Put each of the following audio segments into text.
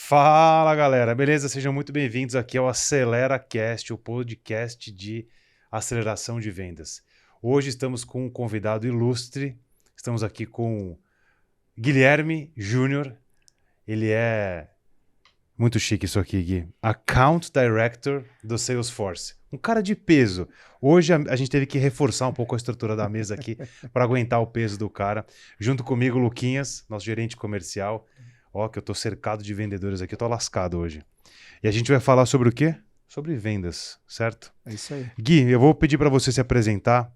Fala galera, beleza? Sejam muito bem-vindos aqui ao AceleraCast, o podcast de aceleração de vendas. Hoje estamos com um convidado ilustre, estamos aqui com Guilherme Júnior, ele é muito chique isso aqui, Gui, Account Director do Salesforce, um cara de peso. Hoje a gente teve que reforçar um pouco a estrutura da mesa aqui para aguentar o peso do cara. Junto comigo, Luquinhas, nosso gerente comercial. Ó, que eu tô cercado de vendedores aqui, eu tô lascado hoje. E a gente vai falar sobre o quê? Sobre vendas, certo? É isso aí. Gui, eu vou pedir para você se apresentar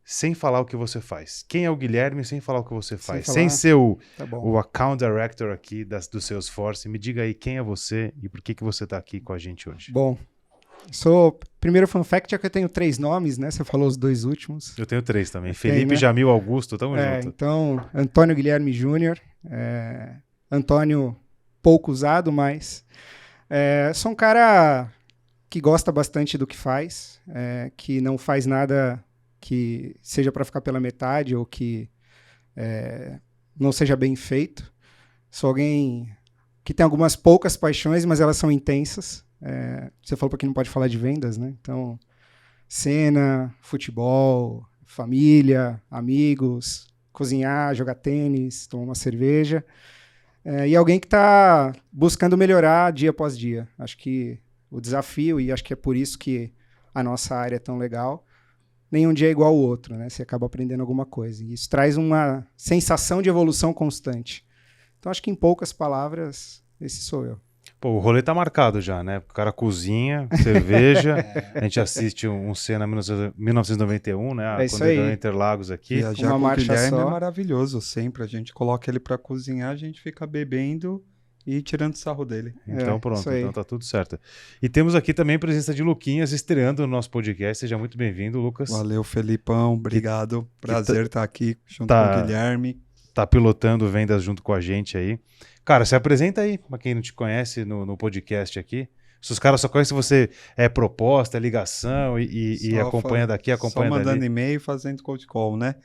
sem falar o que você faz. Quem é o Guilherme sem falar o que você faz? Sem ser o Account Director aqui do Salesforce. Me diga aí quem é você e por que você tá aqui com a gente hoje. Bom, primeiro fun fact é que eu tenho 3 nomes, né? Você falou os 2 últimos. Eu tenho 3 também. Felipe, né? Jamil, Augusto, tamo junto. Então, Antônio Guilherme Júnior. Antônio pouco usado, mas sou um cara que gosta bastante do que faz, que não faz nada que seja para ficar pela metade ou que não seja bem feito. Sou alguém que tem algumas poucas paixões, mas elas são intensas. Você falou que não pode falar de vendas, né? Então, cena, futebol, família, amigos, cozinhar, jogar tênis, tomar uma cerveja. E alguém que está buscando melhorar dia após dia. Acho que o desafio, e acho que é por isso que a nossa área é tão legal, nenhum dia é igual ao outro, né? Você acaba aprendendo alguma coisa. E isso traz uma sensação de evolução constante. Então, acho que em poucas palavras, esse sou eu. Pô, o rolê tá marcado já, né? O cara cozinha, cerveja, a gente assiste um Cena 1991, né? Isso aí. Quando ele Interlagos aqui. Viajar com o Guilherme é maravilhoso, sempre. A gente coloca ele pra cozinhar, a gente fica bebendo e tirando sarro dele. Então pronto, então tá tudo certo. E temos aqui também a presença de Luquinhas estreando no nosso podcast. Seja muito bem-vindo, Lucas. Valeu, Felipão, obrigado. Prazer estar aqui junto com o Guilherme. Tá pilotando vendas junto com a gente aí. Cara, se apresenta aí, pra quem não te conhece no podcast aqui. Se os caras só conhecem você, proposta, ligação e acompanha daqui, acompanha dali. Só mandando e-mail e fazendo cold call, né?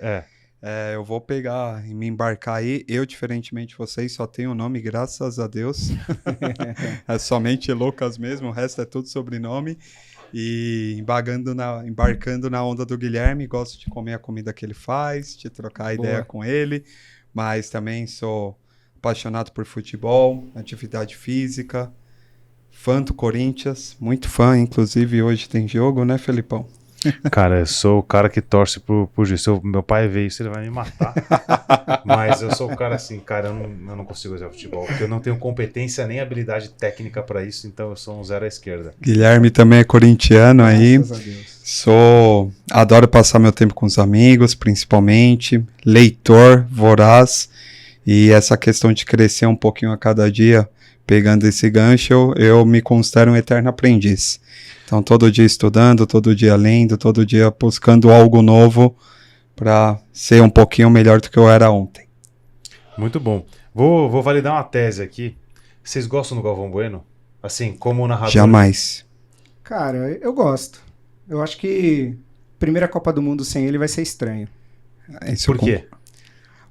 Eu vou pegar e me embarcar aí. Eu, diferentemente de vocês, só tenho o nome, graças a Deus. É somente Lucas mesmo, o resto é tudo sobrenome. E embarcando na onda do Guilherme, gosto de comer a comida que ele faz, de trocar ideia com ele, mas também sou apaixonado por futebol, atividade física, fã do Corinthians, muito fã, inclusive hoje tem jogo, né, Felipão? Cara, eu sou o cara que torce pro Juiz. Meu pai vê isso, ele vai me matar. Mas eu sou o cara assim, cara, eu não consigo jogar futebol, porque eu não tenho competência nem habilidade técnica pra isso, então eu sou um zero à esquerda. Guilherme também é corintiano aí. Adoro passar meu tempo com os amigos, principalmente, leitor, voraz, e essa questão de crescer um pouquinho a cada dia, pegando esse gancho, eu me considero um eterno aprendiz. Então, todo dia estudando, todo dia lendo, todo dia buscando algo novo para ser um pouquinho melhor do que eu era ontem. Muito bom. Vou validar uma tese aqui. Vocês gostam do Galvão Bueno? Assim, como narrador? Jamais. Cara, eu gosto. Eu acho que a primeira Copa do Mundo sem ele vai ser estranho. Por quê?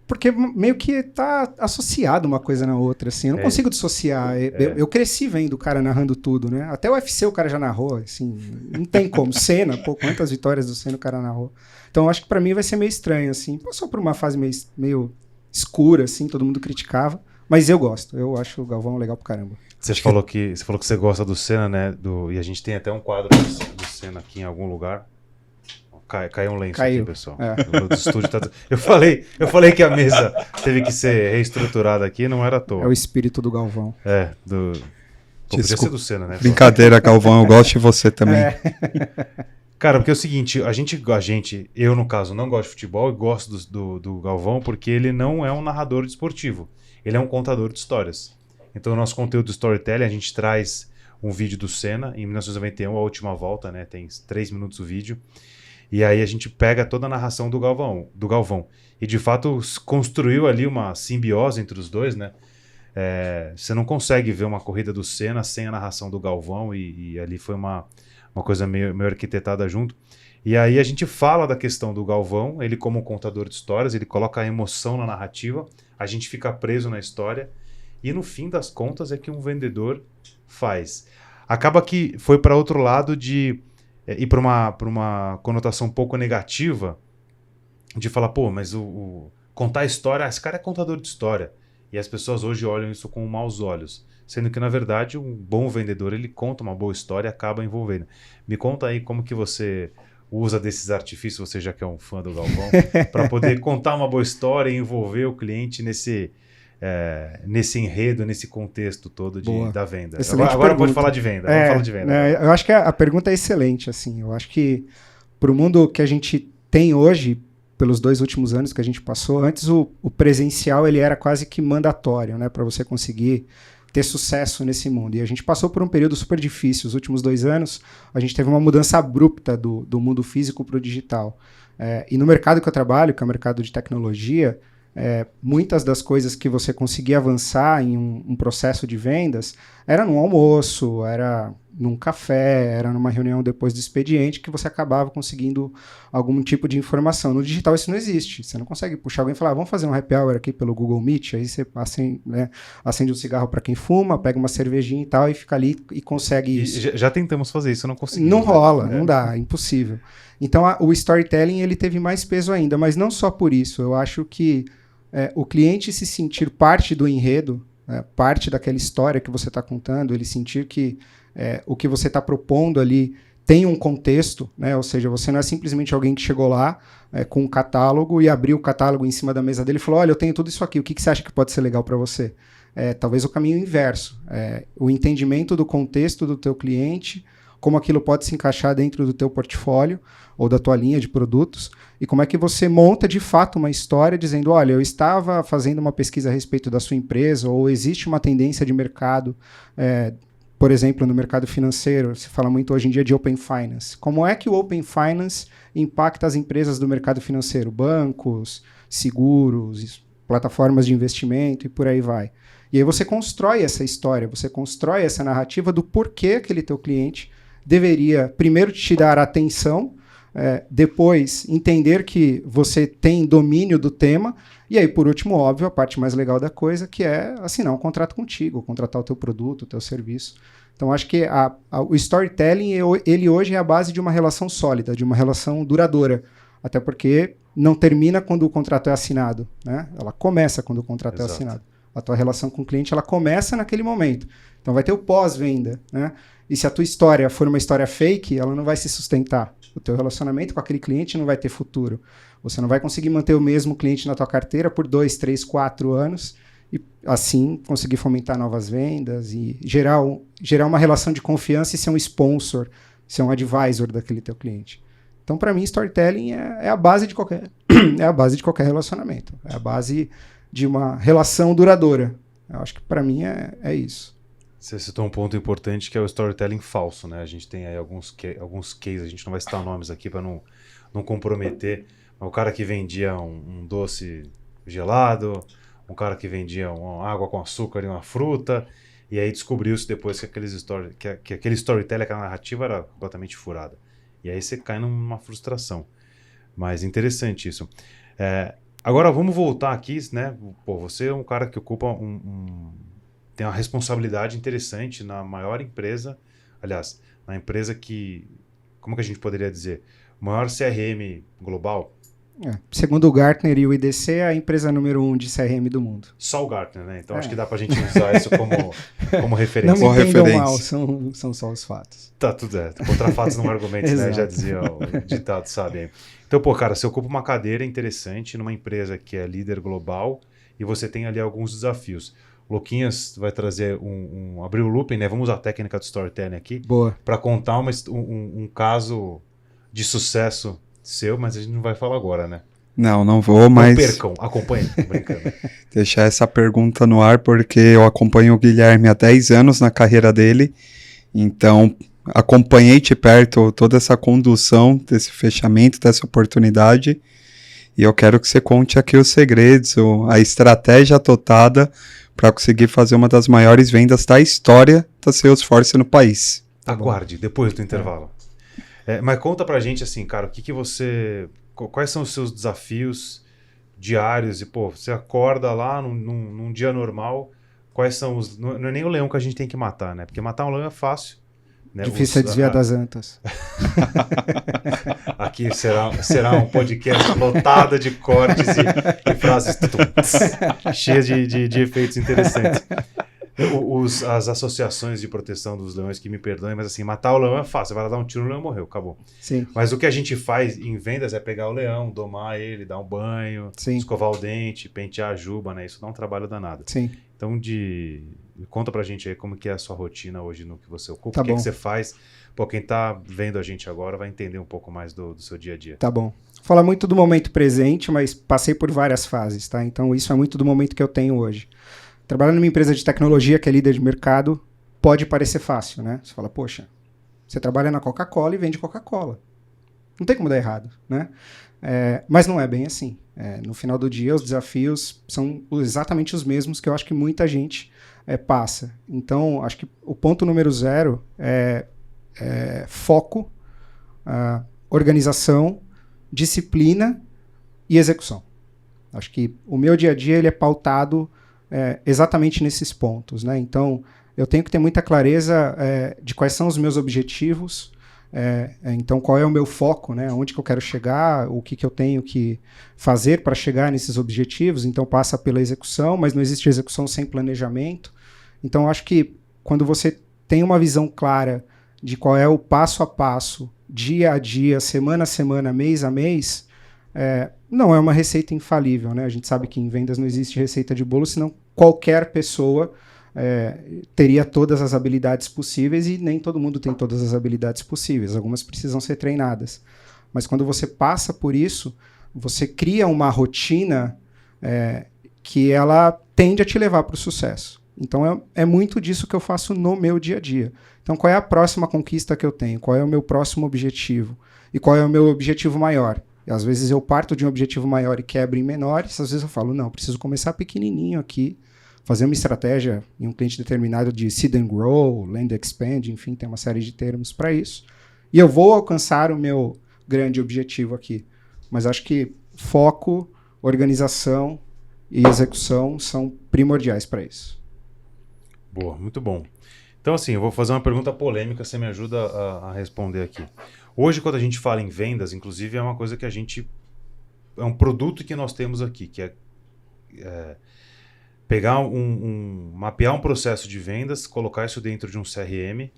Porque meio que tá associado uma coisa na outra, assim. Eu não consigo dissociar. Eu cresci vendo o cara narrando tudo, né? Até o UFC o cara já narrou, assim. Não tem como. Senna, quantas vitórias do Senna o cara narrou. Então eu acho que pra mim vai ser meio estranho, assim. Passou por uma fase meio escura, assim, todo mundo criticava. Mas eu gosto. Eu acho o Galvão legal pro caramba. Você falou que você gosta do Senna, né? E a gente tem até um quadro do Senna aqui em algum lugar. Caiu um lenço aqui, pessoal. Do estúdio tá... eu falei que a mesa teve que ser reestruturada aqui, não era à toa. É o espírito do Galvão. Podia ser do Senna, né? Brincadeira, Galvão, eu gosto de você também. Cara, porque é o seguinte, eu no caso não gosto de futebol e gosto do Galvão porque ele não é um narrador esportivo, ele é um contador de histórias. Então o nosso conteúdo do Storytelling, a gente traz um vídeo do Senna em 1991, a última volta, né? Tem 3 minutos o vídeo. E aí a gente pega toda a narração do Galvão. E de fato construiu ali uma simbiose entre os dois, né? Você não consegue ver uma corrida do Senna sem a narração do Galvão e ali foi uma coisa meio arquitetada junto. E aí a gente fala da questão do Galvão, ele como um contador de histórias, ele coloca a emoção na narrativa, a gente fica preso na história e no fim das contas é que um vendedor faz. Acaba que foi para outro lado de ir para uma conotação um pouco negativa de falar, pô, mas contar a história, esse cara é contador de história. E as pessoas hoje olham isso com maus olhos. Sendo que, na verdade, um bom vendedor, ele conta uma boa história e acaba envolvendo. Me conta aí como que você usa desses artifícios, você já que é um fã do Galvão, para poder contar uma boa história e envolver o cliente nesse enredo, nesse contexto todo da venda. Agora pode falar de venda. Vamos falar de venda. Eu acho que a pergunta é excelente. Assim. Eu acho que para o mundo que a gente tem hoje, pelos 2 últimos anos que a gente passou, antes o presencial ele era quase que mandatório, né, para você conseguir ter sucesso nesse mundo. E a gente passou por um período super difícil. Os últimos 2 anos, a gente teve uma mudança abrupta do mundo físico para o digital. E no mercado que eu trabalho, que é o mercado de tecnologia, muitas das coisas que você conseguia avançar em um processo de vendas era num almoço, era num café, era numa reunião depois do expediente que você acabava conseguindo algum tipo de informação. No digital isso não existe. Você não consegue puxar alguém e falar, vamos fazer um happy hour aqui pelo Google Meet, aí você acende um cigarro para quem fuma, pega uma cervejinha e tal, e fica ali e consegue isso. Já tentamos fazer isso, não conseguimos. Não rola, não dá, é impossível. Então o storytelling ele teve mais peso ainda, mas não só por isso. Eu acho que o cliente se sentir parte do enredo, parte daquela história que você está contando, ele sentir que o que você está propondo ali tem um contexto, né? Ou seja, você não é simplesmente alguém que chegou lá com um catálogo e abriu o catálogo em cima da mesa dele e falou, olha, eu tenho tudo isso aqui, o que você acha que pode ser legal para você? Talvez o caminho inverso, o entendimento do contexto do teu cliente, como aquilo pode se encaixar dentro do teu portfólio ou da tua linha de produtos, e como é que você monta de fato uma história dizendo, olha, eu estava fazendo uma pesquisa a respeito da sua empresa, ou existe uma tendência de mercado, por exemplo, no mercado financeiro, se fala muito hoje em dia de Open Finance. Como é que o Open Finance impacta as empresas do mercado financeiro? Bancos, seguros, plataformas de investimento e por aí vai. E aí você constrói essa história, você constrói essa narrativa do porquê aquele teu cliente deveria, primeiro, te dar atenção, depois entender que você tem domínio do tema, e aí, por último, óbvio, a parte mais legal da coisa, que é assinar um contrato contigo, contratar o teu produto, o teu serviço. Então, acho que o storytelling, ele hoje é a base de uma relação sólida, de uma relação duradoura, até porque não termina quando o contrato é assinado, né? Ela começa quando o contrato é assinado. A tua relação com o cliente, ela começa naquele momento. Então, vai ter o pós-venda, né? E se a tua história for uma história fake, ela não vai se sustentar. O teu relacionamento com aquele cliente não vai ter futuro. Você não vai conseguir manter o mesmo cliente na tua carteira por 2, 3, 4 anos e, assim, conseguir fomentar novas vendas e gerar uma relação de confiança e ser um sponsor, ser um advisor daquele teu cliente. Então, para mim, storytelling é a base de qualquer relacionamento. É a base de uma relação duradoura. Eu acho que, para mim, é isso. Você citou um ponto importante que é o storytelling falso, né? A gente tem aí alguns cases, a gente não vai citar nomes aqui para não comprometer. O cara que vendia um doce gelado, um cara que vendia uma água com açúcar e uma fruta, e aí descobriu-se depois que aquele storytelling, aquela narrativa era completamente furada. E aí você cai numa frustração. Mas interessante isso. Agora vamos voltar aqui, né? Pô, você é um cara que ocupa tem uma responsabilidade interessante na maior empresa, aliás, na empresa que, como que a gente poderia dizer, o maior CRM global. Segundo o Gartner e o IDC, é a empresa número 1 de CRM do mundo. Só o Gartner, né? Então acho que dá pra gente usar isso como referência. Não me entendam mal, são só os fatos. Tá, tudo certo. Contra fatos não argumentos, né? Já dizia o ditado, sabe? Então, pô, cara, você ocupa uma cadeira interessante numa empresa que é líder global e você tem ali alguns desafios. Luquinhas vai trazer abrir o looping, né? Vamos usar a técnica do storytelling aqui. Boa. Para contar um caso de sucesso seu, mas a gente não vai falar agora, né? Não vou, mas... Não percam, acompanhem, brincando. Deixar essa pergunta no ar, porque eu acompanho o Guilherme há 10 anos na carreira dele, então acompanhei de perto toda essa condução desse fechamento, dessa oportunidade, e eu quero que você conte aqui os segredos, a estratégia totada para conseguir fazer uma das maiores vendas da história da Salesforce no país. Aguarde, depois do intervalo. Mas conta pra gente assim, cara, quais são os seus desafios diários? E, pô, você acorda lá num dia normal, quais são os... Não é nem o leão que a gente tem que matar, né? Porque matar um leão é fácil. Né? Difícil é desviar das antas. Aqui será um podcast lotado de cortes e frases cheias de efeitos interessantes. As associações de proteção dos leões que me perdoem, mas assim, matar o leão é fácil. Você vai lá dar um tiro, o leão morreu, acabou. Sim. Mas o que a gente faz em vendas é pegar o leão, domar ele, dar um banho, Sim. escovar o dente, pentear a juba, né? Isso dá um trabalho danado. Sim. Então, conta pra gente aí como que é a sua rotina hoje no que você ocupa, Tá o que bom. que você faz. Pô, quem tá vendo a gente agora vai entender um pouco mais do seu dia a dia. Tá bom. Fala muito do momento presente, mas passei por várias fases, tá? Então isso é muito do momento que eu tenho hoje. Trabalhando numa empresa de tecnologia que é líder de mercado, pode parecer fácil, né? Você fala, poxa, você trabalha na Coca-Cola e vende Coca-Cola. Não tem como dar errado, né? Mas não é bem assim. No final do dia, os desafios são exatamente os mesmos que eu acho que muita gente passa. Então, acho que o ponto número 0 é foco, organização, disciplina e execução. Acho que o meu dia a dia ele é pautado exatamente nesses pontos, né? Então, eu tenho que ter muita clareza de quais são os meus objetivos, então qual é o meu foco, né? Onde que eu quero chegar, o que eu tenho que fazer para chegar nesses objetivos. Então, passa pela execução, mas não existe execução sem planejamento. Então, acho que quando você tem uma visão clara de qual é o passo a passo, dia a dia, semana a semana, mês a mês, não é uma receita infalível, né? A gente sabe que em vendas não existe receita de bolo, senão qualquer pessoa teria todas as habilidades possíveis e nem todo mundo tem todas as habilidades possíveis. Algumas precisam ser treinadas. Mas quando você passa por isso, você cria uma rotina que ela tende a te levar para o sucesso. Então é muito disso que eu faço no meu dia a dia. Então qual é a próxima conquista que eu tenho? Qual é o meu próximo objetivo? E qual é o meu objetivo maior? E às vezes eu parto de um objetivo maior e quebro em menores, às vezes eu falo, não, preciso começar pequenininho aqui, fazer uma estratégia em um cliente determinado de seed and grow, land expand, enfim, tem uma série de termos para isso. E eu vou alcançar o meu grande objetivo aqui. Mas acho que foco, organização e execução são primordiais para isso. Boa, muito bom. Então, assim, eu vou fazer uma pergunta polêmica, você me ajuda a responder aqui. Hoje, quando a gente fala em vendas, inclusive, é uma coisa que a gente... É um produto que nós temos aqui, que é pegar mapear um processo de vendas, colocar isso dentro de um CRM,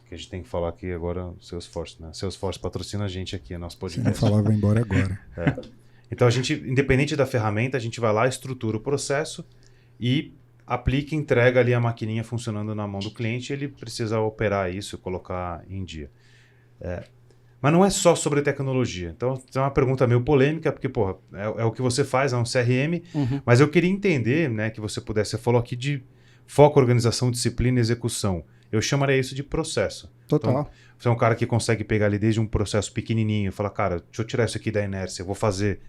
que a gente tem que falar aqui agora, Salesforce, né? Salesforce patrocina a gente aqui, nosso podcast. Se não falar, vai embora agora. Então, a gente, independente da ferramenta, a gente vai lá, estrutura o processo e aplica e entrega ali a maquininha funcionando na mão do cliente, ele precisa operar isso e colocar em dia. Mas não é só sobre tecnologia. Então, é uma pergunta meio polêmica, porque, porra, é o que você faz, é um CRM, mas eu queria entender, né, que você falou aqui de foco, organização, disciplina e execução. Eu chamaria isso de processo. Total. Então, você é um cara que consegue pegar ali desde um processo pequenininho e falar, cara, deixa eu tirar isso aqui da inércia, eu vou fazer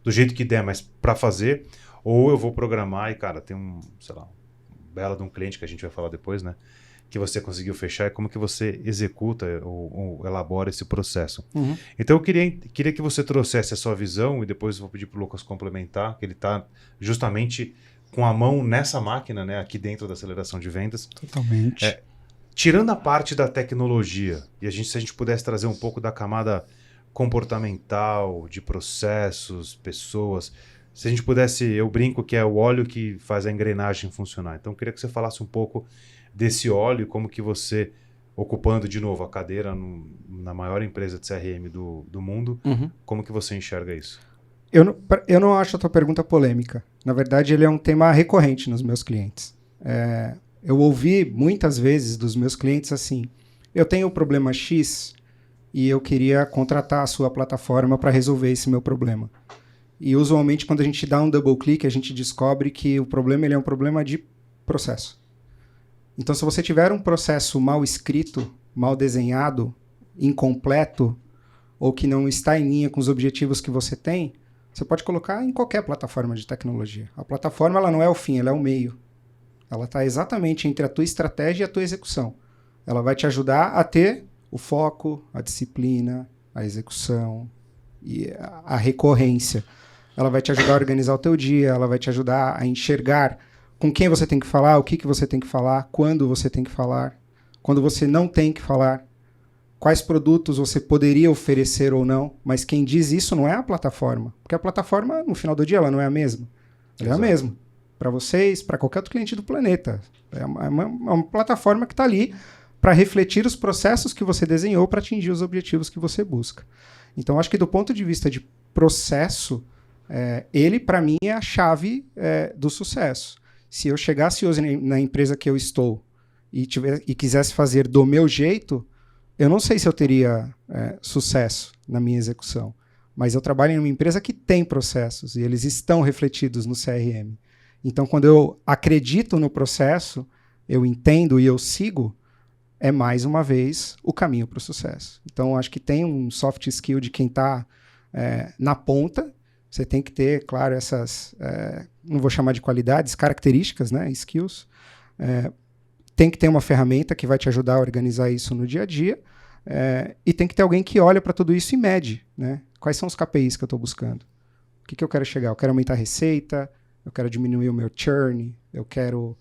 do jeito que der, mas para fazer, ou eu vou programar e, cara, tem um bela de um cliente que a gente vai falar depois, né? Que você conseguiu fechar e como que você executa ou elabora esse processo. Então eu queria que você trouxesse a sua visão e depois eu vou pedir para o Lucas complementar, que ele está justamente com a mão nessa máquina, né, aqui dentro da aceleração de vendas. Totalmente. Tirando a parte da tecnologia, e se a gente pudesse trazer um pouco da camada comportamental, de processos, pessoas, se a gente pudesse, eu brinco que é o óleo que faz a engrenagem funcionar. Então eu queria que você falasse um pouco desse óleo, como que você, ocupando de novo a cadeira na maior empresa de CRM do mundo, como que você enxerga isso? Eu não acho a tua pergunta polêmica. Na verdade, ele é um tema recorrente nos meus clientes. Eu ouvi muitas vezes dos meus clientes assim, eu tenho o problema X e eu queria contratar a sua plataforma para resolver esse meu problema. E usualmente, quando a gente dá um double click, a gente descobre que o problema ele é um problema de processo. Então, se você tiver um processo mal escrito, mal desenhado, incompleto, ou que não está em linha com os objetivos que você tem, você pode colocar em qualquer plataforma de tecnologia. A plataforma ela não é o fim, ela é o meio. Ela está exatamente entre a tua estratégia e a tua execução. Ela vai te ajudar a ter o foco, a disciplina, a execução e a recorrência. Ela vai te ajudar a organizar o teu dia, ela vai te ajudar a enxergar com quem você tem que falar, o que você tem que falar, quando você tem que falar, quando você não tem que falar, quais produtos você poderia oferecer ou não, mas quem diz isso não é a plataforma, porque a plataforma, no final do dia, ela não é a mesma. Ela é a mesma. Para vocês, para qualquer outro cliente do planeta. É uma plataforma que está ali para refletir os processos que você desenhou para atingir os objetivos que você busca. Então, acho que do ponto de vista de processo, ele, para mim, é a chave do sucesso. Se eu chegasse hoje na empresa que eu estou e quisesse fazer do meu jeito, eu não sei se eu teria sucesso na minha execução. Mas eu trabalho em uma empresa que tem processos e eles estão refletidos no CRM. Então, quando eu acredito no processo, eu entendo e eu sigo, é mais uma vez o caminho para o sucesso. Então, acho que tem um soft skill de quem está na ponta. Você tem que ter, claro, essas, não vou chamar de qualidades, características, né, skills. Tem que ter uma ferramenta que vai te ajudar a organizar isso no dia a dia. E tem que ter alguém que olha para tudo isso e mede, né? Quais são os KPIs que eu estou buscando? O que eu quero chegar? Eu quero aumentar a receita, eu quero diminuir o meu churn, eu quero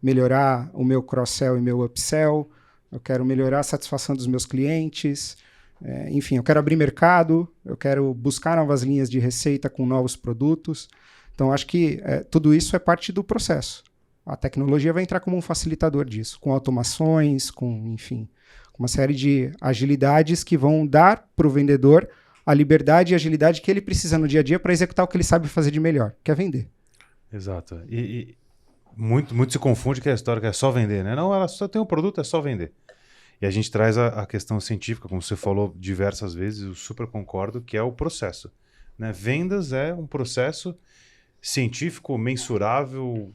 melhorar o meu cross-sell e meu upsell, eu quero melhorar a satisfação dos meus clientes, enfim, eu quero abrir mercado, eu quero buscar novas linhas de receita com novos produtos. Então, acho que tudo isso é parte do processo. A tecnologia vai entrar como um facilitador disso, com automações, enfim, com uma série de agilidades que vão dar para o vendedor a liberdade e agilidade que ele precisa no dia a dia para executar o que ele sabe fazer de melhor, que é vender. Exato. E muito se confunde com a história que é só vender, né? Não, ela só tem um produto, é só vender. E a gente traz a questão científica, como você falou diversas vezes, eu super concordo, que é o processo, né? Vendas é um processo científico, mensurável,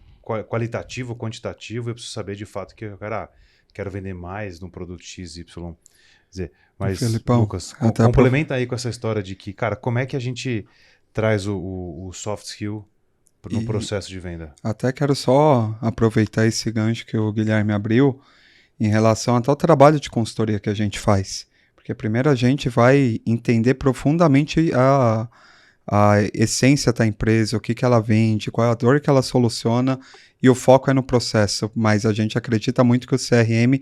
qualitativo, quantitativo. Eu preciso saber de fato que eu quero vender mais no produto XY. Quer dizer, mas, Felipão, Lucas, complementa aí com essa história de que, cara, como é que a gente traz o soft skill no processo de venda? Até quero só aproveitar esse gancho que o Guilherme abriu em relação até ao trabalho de consultoria que a gente faz. Porque primeiro a gente vai entender profundamente a essência da empresa, o que ela vende, qual é a dor que ela soluciona, e o foco é no processo. Mas a gente acredita muito que o CRM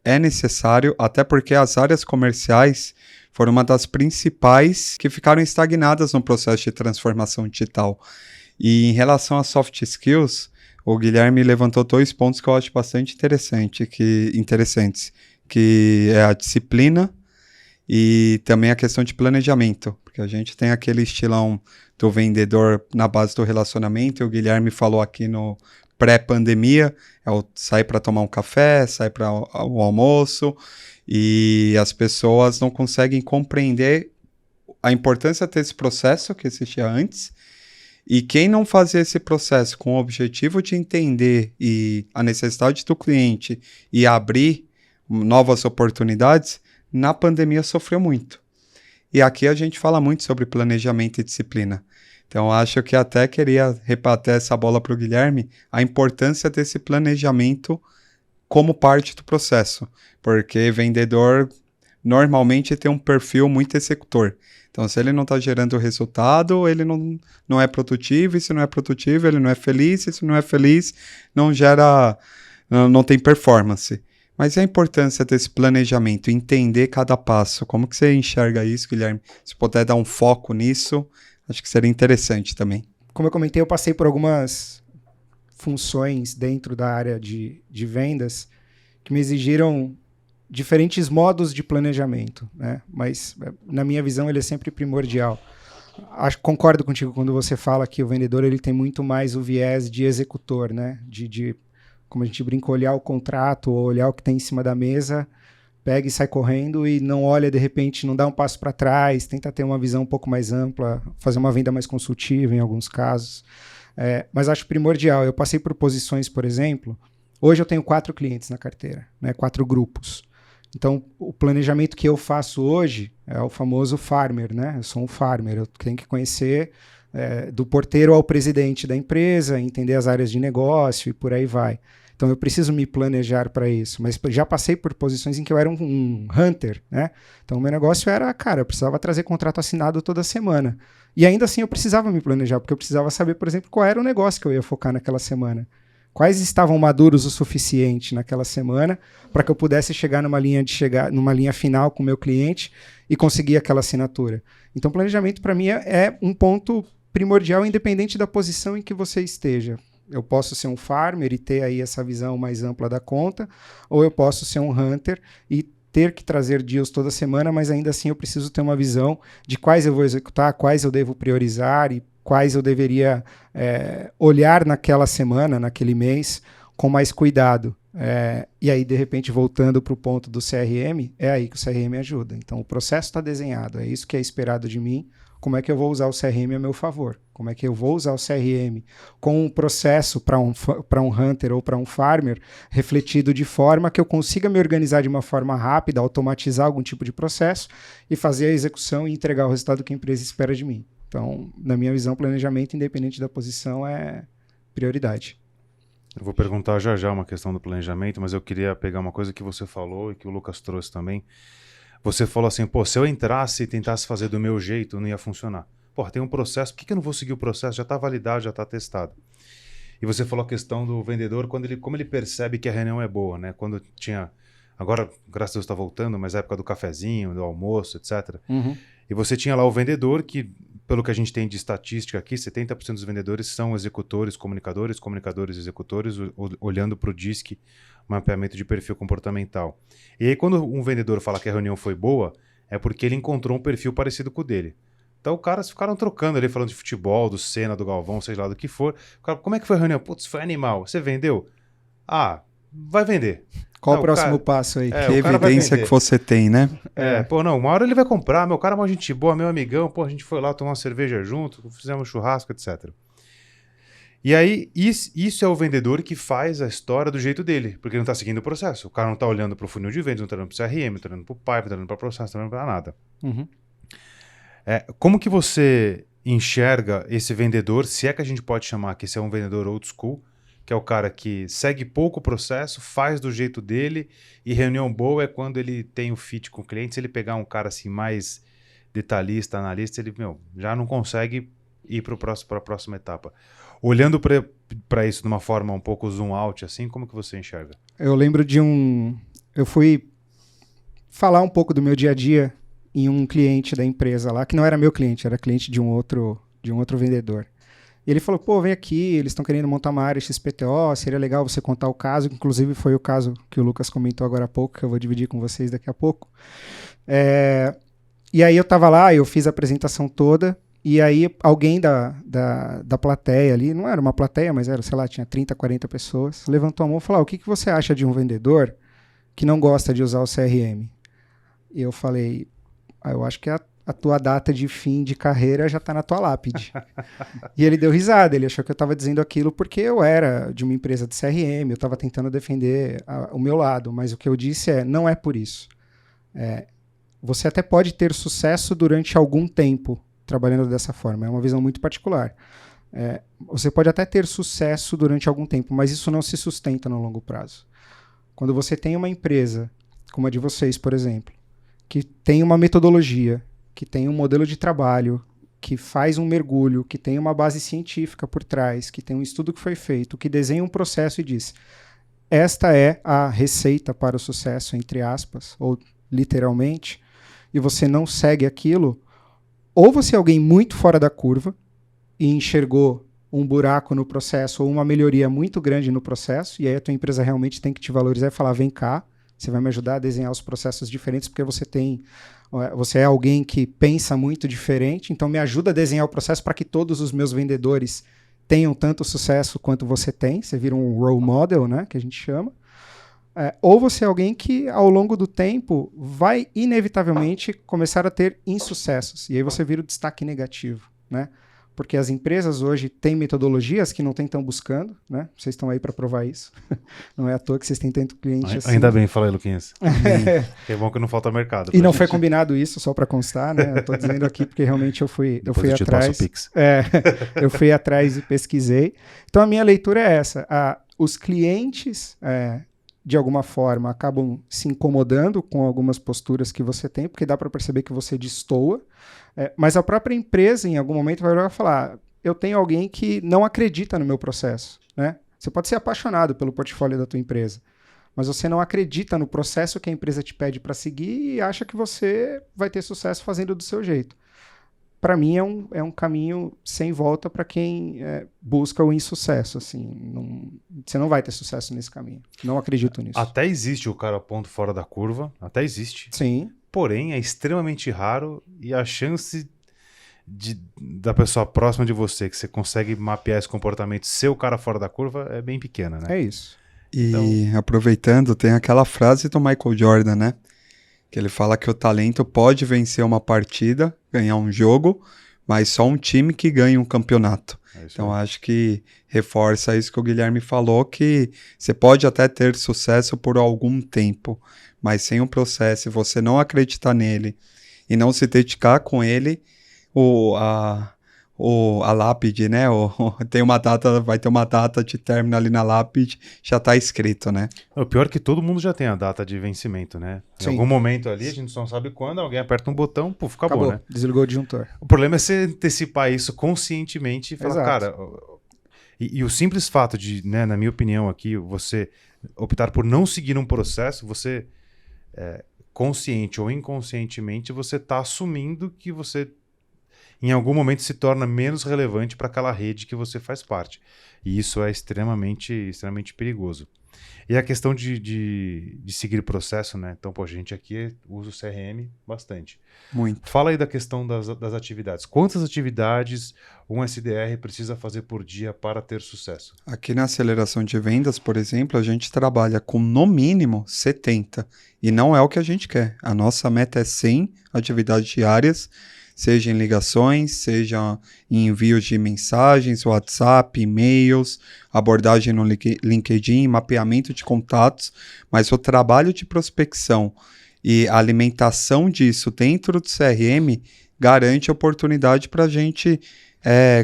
é necessário, até porque as áreas comerciais foram uma das principais que ficaram estagnadas no processo de transformação digital. E em relação a soft skills, o Guilherme levantou 2 pontos que eu acho bastante interessantes, que é a disciplina e também a questão de planejamento, porque a gente tem aquele estilão do vendedor na base do relacionamento, e o Guilherme falou aqui no pré-pandemia, sai para tomar um café, sai para o almoço, e as pessoas não conseguem compreender a importância desse processo que existia antes, e quem não fazia esse processo com o objetivo de entender a necessidade do cliente e abrir novas oportunidades, na pandemia sofreu muito. E aqui a gente fala muito sobre planejamento e disciplina. Então, acho que até queria rebater essa bola para o Guilherme, a importância desse planejamento como parte do processo. Porque vendedor normalmente tem um perfil muito executor. Então, se ele não está gerando resultado, ele não é produtivo, e se não é produtivo, ele não é feliz, e se não é feliz, não tem performance. Mas e a importância desse planejamento, entender cada passo? Como que você enxerga isso, Guilherme? Se puder dar um foco nisso, acho que seria interessante também. Como eu comentei, eu passei por algumas funções dentro da área de vendas que me exigiram diferentes modos de planejamento, né? Mas, na minha visão, ele é sempre primordial. Concordo contigo quando você fala que o vendedor ele tem muito mais o viés de executor, né? De como a gente brinca, olhar o contrato ou olhar o que tem em cima da mesa, pega e sai correndo e não olha, de repente, não dá um passo para trás, tenta ter uma visão um pouco mais ampla, fazer uma venda mais consultiva em alguns casos. Mas acho primordial. Eu passei por posições, por exemplo, hoje eu tenho 4 clientes na carteira, né, 4 grupos. Então, o planejamento que eu faço hoje é o famoso farmer, né? Eu sou um farmer, eu tenho que conhecer do porteiro ao presidente da empresa, entender as áreas de negócio e por aí vai. Então, eu preciso me planejar para isso. Mas já passei por posições em que eu era um hunter, né? Então, o meu negócio era, eu precisava trazer contrato assinado toda semana. E ainda assim, eu precisava me planejar, porque eu precisava saber, por exemplo, qual era o negócio que eu ia focar naquela semana. quais estavam maduros o suficiente naquela semana para que eu pudesse chegar numa linha final com o meu cliente e conseguir aquela assinatura. Então, planejamento para mim é um ponto primordial, independente da posição em que você esteja. Eu posso ser um farmer e ter aí essa visão mais ampla da conta, ou eu posso ser um hunter e ter que trazer deals toda semana, mas ainda assim eu preciso ter uma visão de quais eu vou executar, quais eu devo priorizar e quais eu deveria olhar naquela semana, naquele mês, com mais cuidado. E aí, de repente, voltando para o ponto do CRM, é aí que o CRM ajuda. Então, o processo está desenhado, é isso que é esperado de mim. Como é que eu vou usar o CRM a meu favor? Como é que eu vou usar o CRM com um processo para um hunter ou para um farmer refletido de forma que eu consiga me organizar de uma forma rápida, automatizar algum tipo de processo e fazer a execução e entregar o resultado que a empresa espera de mim. Então, na minha visão, planejamento, independente da posição, é prioridade. Eu vou perguntar já uma questão do planejamento, mas eu queria pegar uma coisa que você falou e que o Lucas trouxe também. Você falou assim, pô, se eu entrasse e tentasse fazer do meu jeito, não ia funcionar. Pô, tem um processo, por que eu não vou seguir o processo? Já está validado, já está testado. E você falou a questão do vendedor, como ele percebe que a reunião é boa, né? Quando tinha, agora, graças a Deus está voltando, mas a época do cafezinho, do almoço, etc. Uhum. E você tinha lá o vendedor que, pelo que a gente tem de estatística aqui, 70% dos vendedores são executores, comunicadores, executores, olhando para o DISC, mapeamento de perfil comportamental. E aí, quando um vendedor fala que a reunião foi boa, é porque ele encontrou um perfil parecido com o dele. Então, os caras ficaram trocando ali, falando de futebol, do Senna, do Galvão, sei lá do que for. O cara, como é que foi a reunião? Putz, foi animal. Você vendeu? Ah, vai vender. Qual o próximo passo aí? Que evidência que você tem, né? Pô, não, uma hora ele vai comprar. Meu cara é uma gente boa, meu amigão. Pô, a gente foi lá tomar uma cerveja junto, fizemos um churrasco, etc. E aí, isso é o vendedor que faz a história do jeito dele, porque ele não está seguindo o processo. O cara não está olhando para o funil de vendas, não está olhando para o CRM, não está olhando para o pipe, não está olhando para o processo, não está olhando para nada. Uhum. Como que você enxerga esse vendedor, se é que a gente pode chamar que esse é um vendedor old school, que é o cara que segue pouco o processo, faz do jeito dele, e reunião boa é quando ele tem o fit com o cliente. Se ele pegar um cara assim mais detalhista, analista, ele já não consegue ir para a próxima etapa. Olhando para isso de uma forma um pouco zoom out, assim, como que você enxerga? Eu lembro de eu fui falar um pouco do meu dia a dia em um cliente da empresa lá, que não era meu cliente, era cliente de um outro vendedor. E ele falou, pô, vem aqui, eles estão querendo montar uma área XPTO, seria legal você contar o caso, que inclusive foi o caso que o Lucas comentou agora há pouco, que eu vou dividir com vocês daqui a pouco. E aí eu estava lá, eu fiz a apresentação toda, e aí alguém da plateia ali, não era uma plateia, mas era, sei lá, tinha 30, 40 pessoas, levantou a mão e falou, o que você acha de um vendedor que não gosta de usar o CRM? E eu falei, eu acho que a tua data de fim de carreira já está na tua lápide. E ele deu risada, ele achou que eu estava dizendo aquilo porque eu era de uma empresa de CRM, eu estava tentando defender o meu lado, mas o que eu disse não é por isso. Você até pode ter sucesso durante algum tempo trabalhando dessa forma, é uma visão muito particular. Você pode até ter sucesso durante algum tempo, mas isso não se sustenta no longo prazo. Quando você tem uma empresa, como a de vocês, por exemplo, que tem uma metodologia, que tem um modelo de trabalho, que faz um mergulho, que tem uma base científica por trás, que tem um estudo que foi feito, que desenha um processo e diz, esta é a receita para o sucesso, entre aspas, ou literalmente, e você não segue aquilo, ou você é alguém muito fora da curva e enxergou um buraco no processo ou uma melhoria muito grande no processo, e aí a tua empresa realmente tem que te valorizar e falar, vem cá, você vai me ajudar a desenhar os processos diferentes, porque você é alguém que pensa muito diferente, então me ajuda a desenhar o processo para que todos os meus vendedores tenham tanto sucesso quanto você tem, você vira um role model, né, que a gente chama. Ou você é alguém que, ao longo do tempo, vai inevitavelmente começar a ter insucessos, e aí você vira o destaque negativo, né? Porque as empresas hoje têm metodologias que não estão buscando, né? Vocês estão aí para provar isso. Não é à toa que vocês têm tanto cliente assim. Ainda bem, fala aí, Luquinhas. É bom que não falta mercado. E não foi combinado isso, só para constar, né? Eu estou dizendo aqui porque realmente eu fui atrás. Eu fui atrás e pesquisei. Então a minha leitura é essa. Os clientes, de alguma forma, acabam se incomodando com algumas posturas que você tem, porque dá para perceber que você destoa. Mas a própria empresa, em algum momento, vai olhar e falar, eu tenho alguém que não acredita no meu processo, né? Você pode ser apaixonado pelo portfólio da tua empresa, mas você não acredita no processo que a empresa te pede para seguir e acha que você vai ter sucesso fazendo do seu jeito. Para mim, é um caminho sem volta para quem busca o insucesso. Assim. Você não vai ter sucesso nesse caminho. Não acredito nisso. Até existe o cara ponto fora da curva, até existe. Sim. Porém, é extremamente raro e a chance da pessoa próxima de você, que você consegue mapear esse comportamento, ser o cara fora da curva, é bem pequena, né? É isso. E aproveitando, tem aquela frase do Michael Jordan, né? Que ele fala que o talento pode vencer uma partida, ganhar um jogo, mas só um time que ganha um campeonato. Então acho que reforça isso que o Guilherme falou, que você pode até ter sucesso por algum tempo, mas sem um processo, você não acreditar nele e não se dedicar com ele, a lápide, né? Vai ter uma data de término ali na lápide, já tá escrito, né? O pior é que todo mundo já tem a data de vencimento, né? Sim. Em algum momento ali, a gente só não sabe quando, alguém aperta um botão, puf, acabou, né? Desligou o disjuntor. O problema é você antecipar isso conscientemente e falar, Exato. cara... E o simples fato de, né, na minha opinião aqui, você optar por não seguir um processo, você, consciente ou inconscientemente, você está assumindo que você, em algum momento, se torna menos relevante para aquela rede que você faz parte. E isso é extremamente perigoso. E a questão de seguir processo, né? Então, a gente aqui usa o CRM bastante. Muito. Fala aí da questão das atividades. Quantas atividades um SDR precisa fazer por dia para ter sucesso? Aqui na aceleração de vendas, por exemplo, a gente trabalha com no mínimo 70. E não é o que a gente quer. A nossa meta é 100 atividades diárias, seja em ligações, seja em envios de mensagens, WhatsApp, e-mails, abordagem no LinkedIn, mapeamento de contatos, mas o trabalho de prospecção e a alimentação disso dentro do CRM garante oportunidade para a gente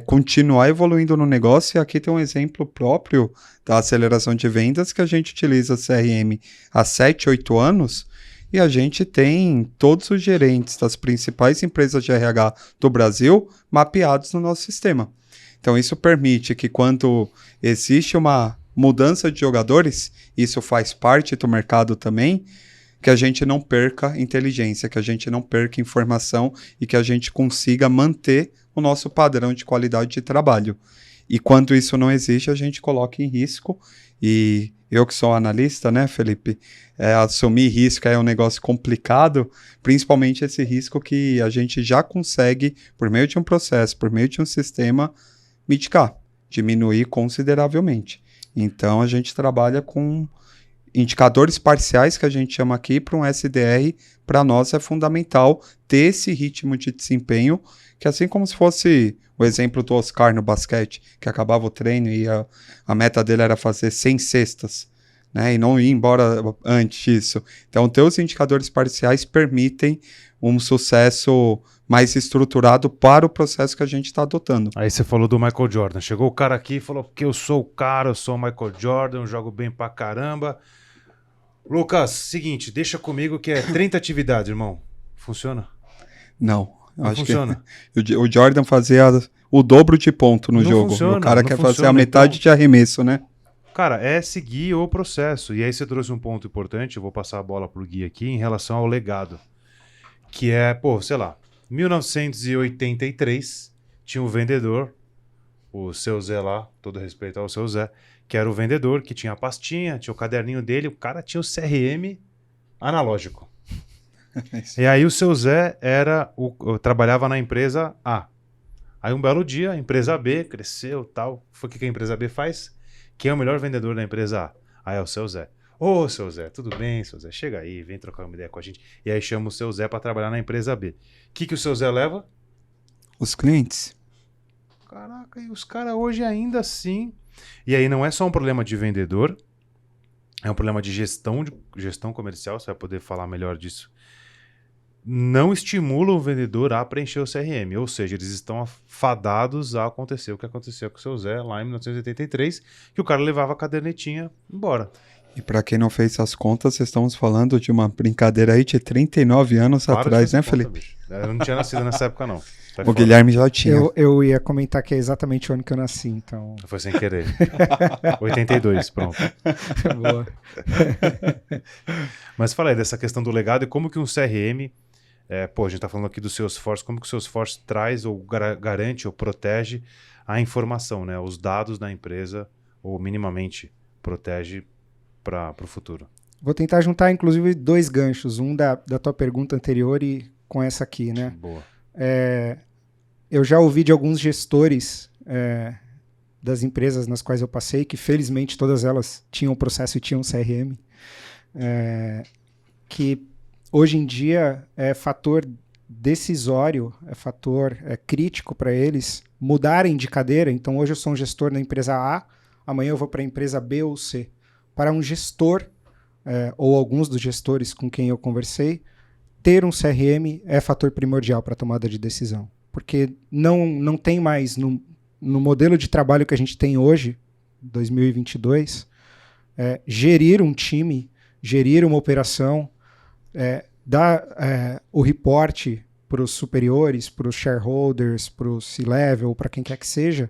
continuar evoluindo no negócio. E aqui tem um exemplo próprio da aceleração de vendas, que a gente utiliza CRM há 7, 8 anos, e a gente tem todos os gerentes das principais empresas de RH do Brasil mapeados no nosso sistema. Então isso permite que quando existe uma mudança de jogadores, isso faz parte do mercado também, que a gente não perca inteligência, que a gente não perca informação e que a gente consiga manter o nosso padrão de qualidade de trabalho. E quando isso não existe, a gente coloca em risco. E eu que sou analista, né, Felipe, assumir risco é um negócio complicado, principalmente esse risco que a gente já consegue, por meio de um processo, por meio de um sistema, mitigar, diminuir consideravelmente. Então, a gente trabalha com indicadores parciais, que a gente chama aqui, para um SDR. Para nós é fundamental ter esse ritmo de desempenho, que assim como se fosse o exemplo do Oscar no basquete, que acabava o treino e a meta dele era fazer 100 cestas, né, e não ir embora antes disso. Então, ter os indicadores parciais permitem um sucesso mais estruturado para o processo que a gente está adotando. Aí você falou do Michael Jordan. Chegou o cara aqui e falou que eu sou o cara, eu sou o Michael Jordan, eu jogo bem pra caramba. Lucas, seguinte, deixa comigo que é 30 atividades, irmão. Funciona? Não. Não acho funciona. Que o Jordan fazia o dobro de ponto no jogo. Funciona, o cara quer fazer a metade então, de arremesso, né? Cara, é seguir o processo. E aí você trouxe um ponto importante, eu vou passar a bola pro Gui aqui, em relação ao legado. Que é, sei lá, 1983, tinha um vendedor, o seu Zé lá, todo respeito ao seu Zé, que era o vendedor, que tinha a pastinha, tinha o caderninho dele, o cara tinha o CRM analógico. E aí o seu Zé trabalhava na empresa A. Aí um belo dia, a empresa B cresceu, tal. Foi o que a empresa B faz? Quem é o melhor vendedor da empresa A? Aí é o seu Zé. Ô, seu Zé, tudo bem, seu Zé? Chega aí, vem trocar uma ideia com a gente. E aí chama o seu Zé para trabalhar na empresa B. O que o seu Zé leva? Os clientes. Caraca, e os caras hoje ainda assim... E aí não é só um problema de vendedor, é um problema de gestão comercial, você vai poder falar melhor disso. Não estimula o vendedor a preencher o CRM, ou seja, eles estão fadados a acontecer o que aconteceu com o seu Zé lá em 1983, que o cara levava a cadernetinha embora. E para quem não fez as contas, estamos falando de uma brincadeira aí de 39 anos atrás, né, Felipe? Eu não tinha nascido nessa época, não. O Guilherme já tinha. Eu ia comentar que é exatamente o ano que eu nasci, então... Foi sem querer. 82, pronto. Boa. Mas fala aí dessa questão do legado e como que um CRM... a gente está falando aqui do Salesforce, como que o Salesforce traz ou garante ou protege a informação, né? Os dados da empresa, ou minimamente protege para o futuro. Vou tentar juntar, inclusive, 2 ganchos. Um da tua pergunta anterior e com essa aqui, né? Boa. Eu já ouvi de alguns gestores das empresas nas quais eu passei, que felizmente todas elas tinham processo e tinham CRM, que hoje em dia é fator decisório, é fator crítico para eles mudarem de cadeira. Então hoje eu sou um gestor na empresa A, amanhã eu vou para a empresa B ou C. Para um gestor, ou alguns dos gestores com quem eu conversei, ter um CRM é fator primordial para a tomada de decisão. Porque não tem mais, no modelo de trabalho que a gente tem hoje, 2022, gerir um time, gerir uma operação, dar o reporte para os superiores, para os shareholders, para o C-level, para quem quer que seja,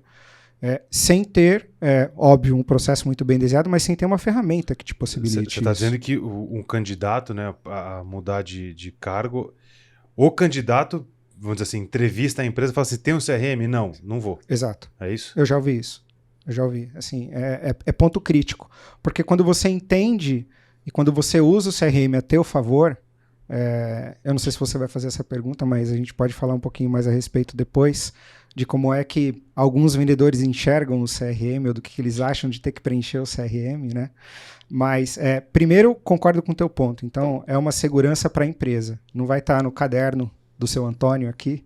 sem ter, óbvio, um processo muito bem desenhado, mas sem ter uma ferramenta que te possibilite isso. Você está dizendo que um candidato, né, a mudar de cargo, o candidato, vamos dizer assim, entrevista a empresa e fala assim, tem um CRM? Não vou. Exato. É isso? Eu já ouvi isso. Assim, é ponto crítico. Porque quando você entende e quando você usa o CRM a teu favor, eu não sei se você vai fazer essa pergunta, mas a gente pode falar um pouquinho mais a respeito depois de como é que alguns vendedores enxergam o CRM ou do que eles acham de ter que preencher o CRM, né? Mas, primeiro, concordo com o teu ponto. Então, é uma segurança para a empresa. Não vai estar no caderno do seu Antônio aqui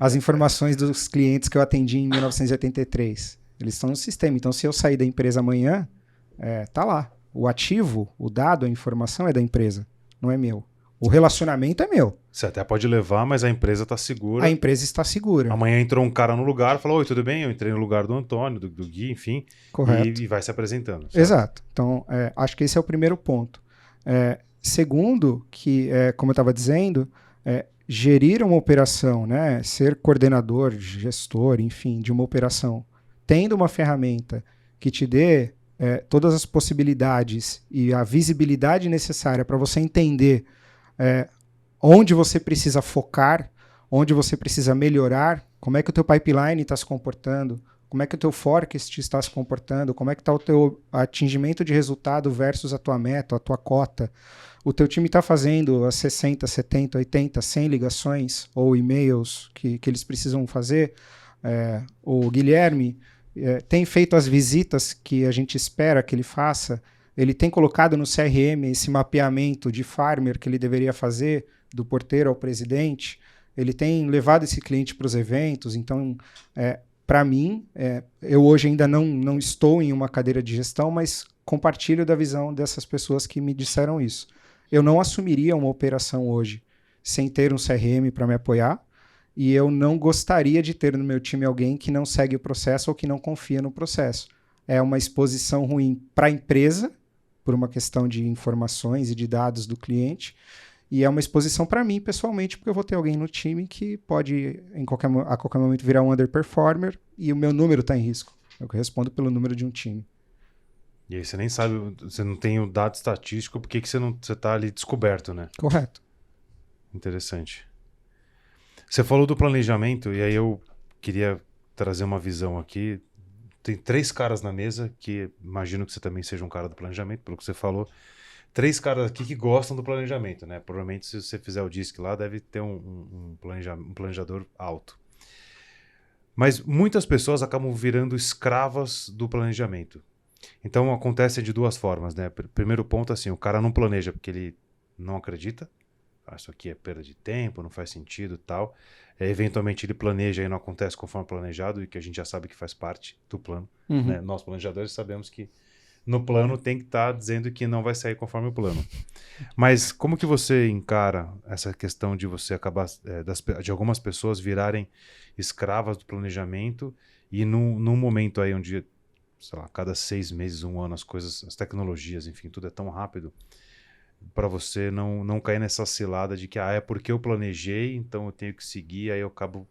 as informações dos clientes que eu atendi em 1983. Eles estão no sistema. Então, se eu sair da empresa amanhã, tá lá. O ativo, o dado, a informação é da empresa, não é meu. O relacionamento é meu. Você até pode levar, mas a empresa está segura. A empresa está segura. Amanhã entrou um cara no lugar, falou, oi, tudo bem? Eu entrei no lugar do Antônio, do Gui, enfim. Correto. E vai se apresentando. Certo? Exato. Então, acho que esse é o primeiro ponto. Segundo, que, como eu estava dizendo, gerir uma operação, né, ser coordenador, gestor, enfim, de uma operação, tendo uma ferramenta que te dê todas as possibilidades e a visibilidade necessária para você entender onde você precisa focar, onde você precisa melhorar, como é que o teu pipeline está se comportando, como é que o teu forecast está se comportando, como é que está o teu atingimento de resultado versus a tua meta, a tua cota. O teu time está fazendo as 60, 70, 80, 100 ligações ou e-mails que eles precisam fazer. O Guilherme tem feito as visitas que a gente espera que ele faça. Ele tem colocado no CRM esse mapeamento de farmer que ele deveria fazer, do porteiro ao presidente. Ele tem levado esse cliente para os eventos. Então, para mim, eu hoje ainda não estou em uma cadeira de gestão, mas compartilho da visão dessas pessoas que me disseram isso. Eu não assumiria uma operação hoje sem ter um CRM para me apoiar, e eu não gostaria de ter no meu time alguém que não segue o processo ou que não confia no processo. É uma exposição ruim para a empresa, por uma questão de informações e de dados do cliente, e é uma exposição para mim, pessoalmente, porque eu vou ter alguém no time que pode, a qualquer momento, virar um underperformer e o meu número está em risco. Eu respondo pelo número de um time. E aí você nem sabe, você não tem o dado estatístico, por que você está ali descoberto, né? Correto. Interessante. Você falou do planejamento, e aí eu queria trazer uma visão aqui. Tem 3 caras na mesa, que imagino que você também seja um cara do planejamento, pelo que você falou. 3 caras aqui que gostam do planejamento, né? Provavelmente, se você fizer o DISC lá, deve ter um planejador alto. Mas muitas pessoas acabam virando escravas do planejamento. Então, acontece de 2 formas, né? Primeiro ponto, assim, o cara não planeja porque ele não acredita. Isso aqui é perda de tempo, não faz sentido e tal. Eventualmente ele planeja e não acontece conforme planejado, e que a gente já sabe que faz parte do plano. Uhum. Né? Nós, planejadores, sabemos que no plano tem que estar dizendo que não vai sair conforme o plano. Mas como que você encara essa questão de você acabar, de algumas pessoas virarem escravas do planejamento, e num momento aí onde sei lá, cada 6 meses, 1 ano, as coisas, as tecnologias, enfim, tudo é tão rápido, para você não cair nessa cilada de que é porque eu planejei, então eu tenho que seguir, aí eu acabo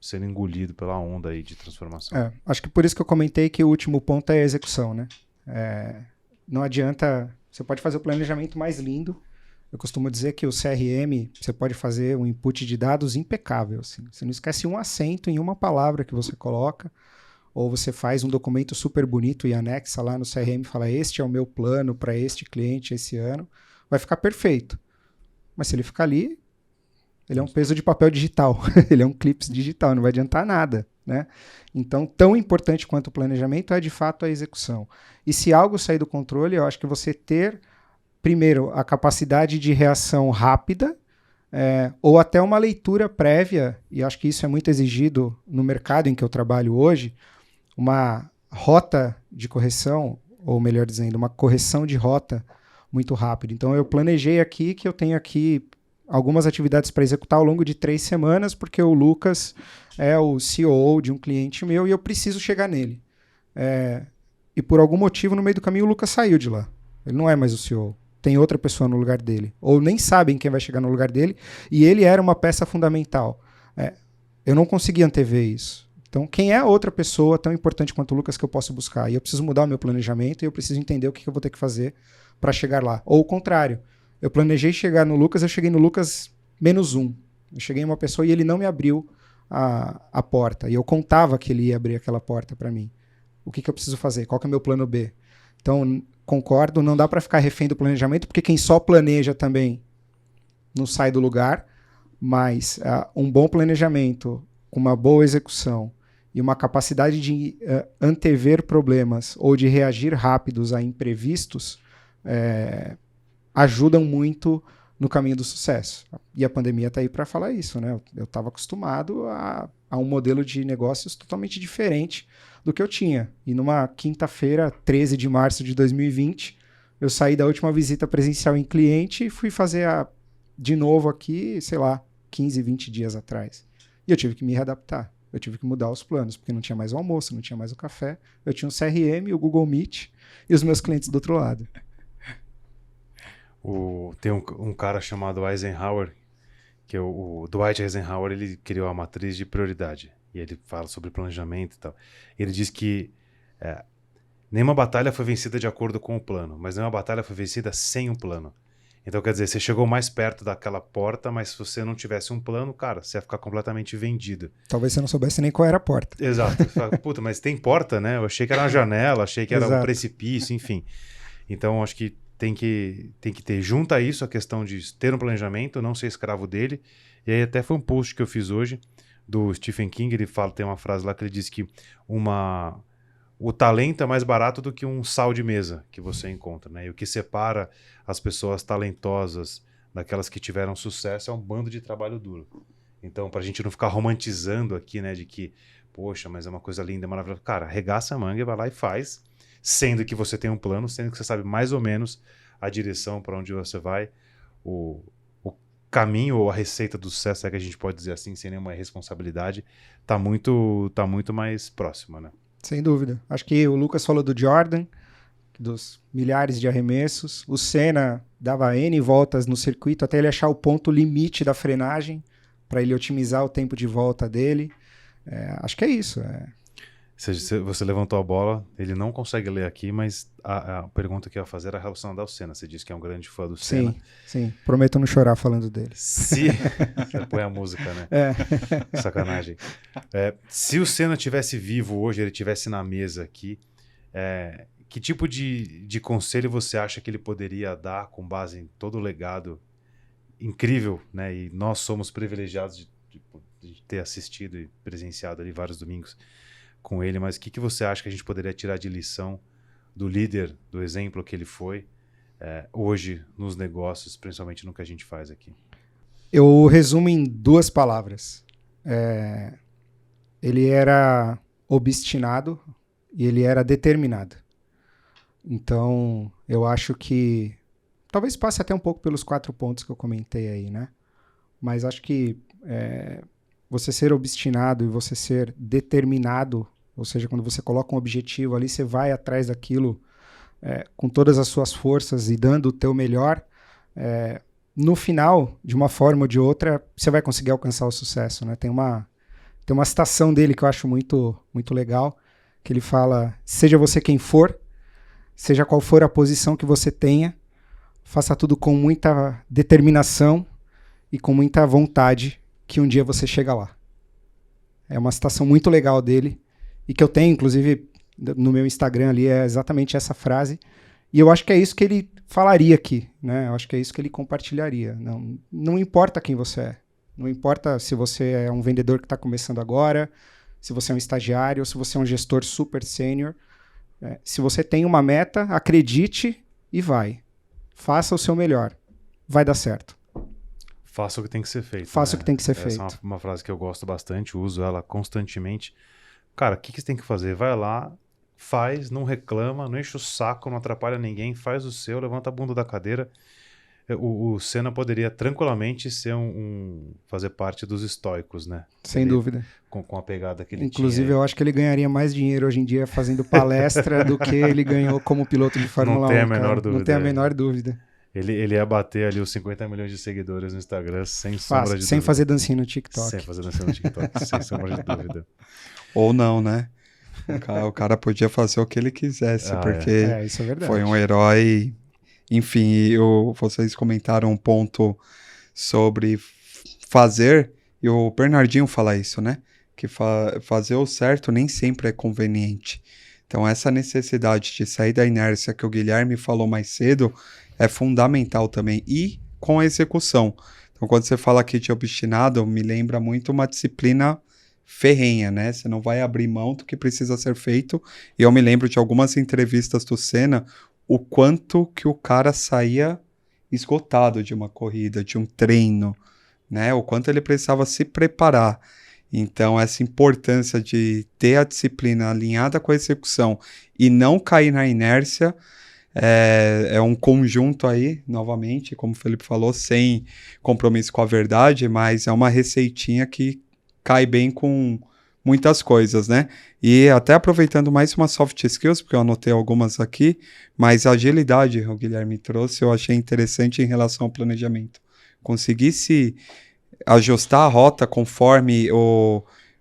sendo engolido pela onda aí de transformação. Acho que por isso que eu comentei que o último ponto é a execução, né? Não adianta, você pode fazer o planejamento mais lindo. Eu costumo dizer que o CRM, você pode fazer um input de dados impecável. Assim. Você não esquece um acento em uma palavra que você coloca, ou você faz um documento super bonito e anexa lá no CRM e fala, este é o meu plano para este cliente esse ano. Vai ficar perfeito. Mas se ele ficar ali, ele é um peso de papel digital. Ele é um clips digital, não vai adiantar nada. Né? Então, tão importante quanto o planejamento é, de fato, a execução. E se algo sair do controle, eu acho que você ter, primeiro, a capacidade de reação rápida, ou até uma leitura prévia, e acho que isso é muito exigido no mercado em que eu trabalho hoje, uma rota de correção, ou melhor dizendo, uma correção de rota muito rápida. Então, eu planejei aqui que eu tenho aqui algumas atividades para executar ao longo de 3 semanas, porque o Lucas é o CEO de um cliente meu e eu preciso chegar nele. E por algum motivo, no meio do caminho, o Lucas saiu de lá. Ele não é mais o CEO. Tem outra pessoa no lugar dele. Ou nem sabem quem vai chegar no lugar dele. E ele era uma peça fundamental. Eu não consegui antever isso. Então, quem é a outra pessoa tão importante quanto o Lucas que eu posso buscar? E eu preciso mudar o meu planejamento e eu preciso entender o que eu vou ter que fazer para chegar lá. Ou o contrário. Eu planejei chegar no Lucas, eu cheguei no Lucas -1. Eu cheguei em uma pessoa e ele não me abriu a porta. E eu contava que ele ia abrir aquela porta para mim. O que eu preciso fazer? Qual que é o meu plano B? Então, concordo, não dá para ficar refém do planejamento, porque quem só planeja também não sai do lugar, mas um bom planejamento, com uma boa execução e uma capacidade de antever problemas ou de reagir rápidos a imprevistos, ajudam muito no caminho do sucesso. E a pandemia está aí para falar isso, né? Eu estava acostumado a um modelo de negócios totalmente diferente do que eu tinha. E numa quinta-feira, 13 de março de 2020, eu saí da última visita presencial em cliente e fui fazer de novo aqui, sei lá, 15, 20 dias atrás. E eu tive que me readaptar. Eu tive que mudar os planos, porque não tinha mais o almoço, não tinha mais o café. Eu tinha o CRM, o Google Meet e os meus clientes do outro lado. Tem um cara chamado Eisenhower, que o Dwight Eisenhower, ele criou a matriz de prioridade. E ele fala sobre planejamento e tal. Ele diz que nenhuma batalha foi vencida de acordo com o plano, mas nenhuma batalha foi vencida sem um plano. Então, quer dizer, você chegou mais perto daquela porta, mas se você não tivesse um plano, cara, você ia ficar completamente vendido. Talvez você não soubesse nem qual era a porta. Exato. Você fala, puta, mas tem porta, né? Eu achei que era uma janela, achei que era um precipício, enfim. Então, acho que tem que ter junto a isso a questão de ter um planejamento, não ser escravo dele. E aí até foi um post que eu fiz hoje do Stephen King, ele tem uma frase lá que ele diz que o talento é mais barato do que um sal de mesa que você encontra, né? E o que separa as pessoas talentosas daquelas que tiveram sucesso é um bando de trabalho duro. Então, pra gente não ficar romantizando aqui, né, de que, poxa, mas é uma coisa linda, maravilhosa. Cara, arregaça a manga, vai lá e faz, sendo que você tem um plano, sendo que você sabe mais ou menos a direção para onde você vai, o caminho ou a receita do sucesso, é que a gente pode dizer assim, sem nenhuma responsabilidade, tá muito mais próxima, né? Sem dúvida. Acho que o Lucas falou do Jordan, dos milhares de arremessos. O Senna dava N voltas no circuito até ele achar o ponto limite da frenagem para ele otimizar o tempo de volta dele. Acho que é isso. Você levantou a bola, ele não consegue ler aqui, mas a pergunta que eu ia fazer era relacionada ao Senna. Você disse que é um grande fã do Senna. Sim. Prometo não chorar falando dele. Você põe a música, né? Sacanagem. Se o Senna tivesse vivo hoje, ele tivesse na mesa aqui, que tipo de conselho você acha que ele poderia dar com base em todo o legado incrível, né? E nós somos privilegiados de ter assistido e presenciado ali vários domingos com ele, mas o que você acha que a gente poderia tirar de lição do líder, do exemplo que ele foi hoje nos negócios, principalmente no que a gente faz aqui? Eu resumo em 2 palavras. Ele era obstinado e ele era determinado. Então, eu acho que talvez passe até um pouco pelos 4 pontos que eu comentei aí, né? Mas acho que você ser obstinado e você ser determinado Ou seja, quando você coloca um objetivo ali, você vai atrás daquilo com todas as suas forças e dando o teu melhor, no final, de uma forma ou de outra, você vai conseguir alcançar o sucesso, né? Tem uma citação dele que eu acho muito, muito legal, que ele fala: seja você quem for, seja qual for a posição que você tenha, faça tudo com muita determinação e com muita vontade, que um dia você chega lá. É uma citação muito legal dele, e que eu tenho, inclusive, no meu Instagram ali, é exatamente essa frase. E eu acho que é isso que ele falaria aqui, né? Eu acho que é isso que ele compartilharia. Não importa quem você é. Não importa se você é um vendedor que está começando agora, se você é um estagiário, ou se você é um gestor super sênior. Se você tem uma meta, acredite e vai. Faça o seu melhor. Vai dar certo. Faça o que tem que ser feito. Faça o que tem que ser feito. Essa é uma frase que eu gosto bastante, uso ela constantemente. Cara, o que você tem que fazer? Vai lá, faz, não reclama, não enche o saco, não atrapalha ninguém, faz o seu, levanta a bunda da cadeira. O Senna poderia tranquilamente fazer parte dos estoicos, né? Sem dúvida. Com a pegada que ele Inclusive, tinha. eu acho que ele ganharia mais dinheiro hoje em dia fazendo palestra do que ele ganhou como piloto de Fórmula 1. Não tem a menor dúvida. Não tem a menor dúvida. Ele ia bater ali os 50 milhões de seguidores no Instagram sem sombra de dúvida. Sem fazer dancinha no TikTok. Sem fazer dancinha no TikTok, sem sombra de dúvida. Ou não, né? O cara podia fazer o que ele quisesse, porque isso é verdade. Foi um herói. Enfim, vocês comentaram um ponto sobre fazer, e o Bernardinho fala isso, né? Que fazer o certo nem sempre é conveniente. Então, essa necessidade de sair da inércia que o Guilherme falou mais cedo é fundamental também. E com a execução. Então, quando você fala aqui de obstinado, me lembra muito uma disciplina ferrenha, né? Você não vai abrir mão do que precisa ser feito. E eu me lembro de algumas entrevistas do Senna, o quanto que o cara saía esgotado de uma corrida, de um treino, né? O quanto ele precisava se preparar. Então, essa importância de ter a disciplina alinhada com a execução e não cair na inércia é um conjunto aí, novamente, como o Felipe falou, sem compromisso com a verdade, mas é uma receitinha que cai bem com muitas coisas, né? E até aproveitando mais uma soft skills, porque eu anotei algumas aqui, mas a agilidade, o Guilherme trouxe, eu achei interessante em relação ao planejamento. Conseguir se ajustar a rota conforme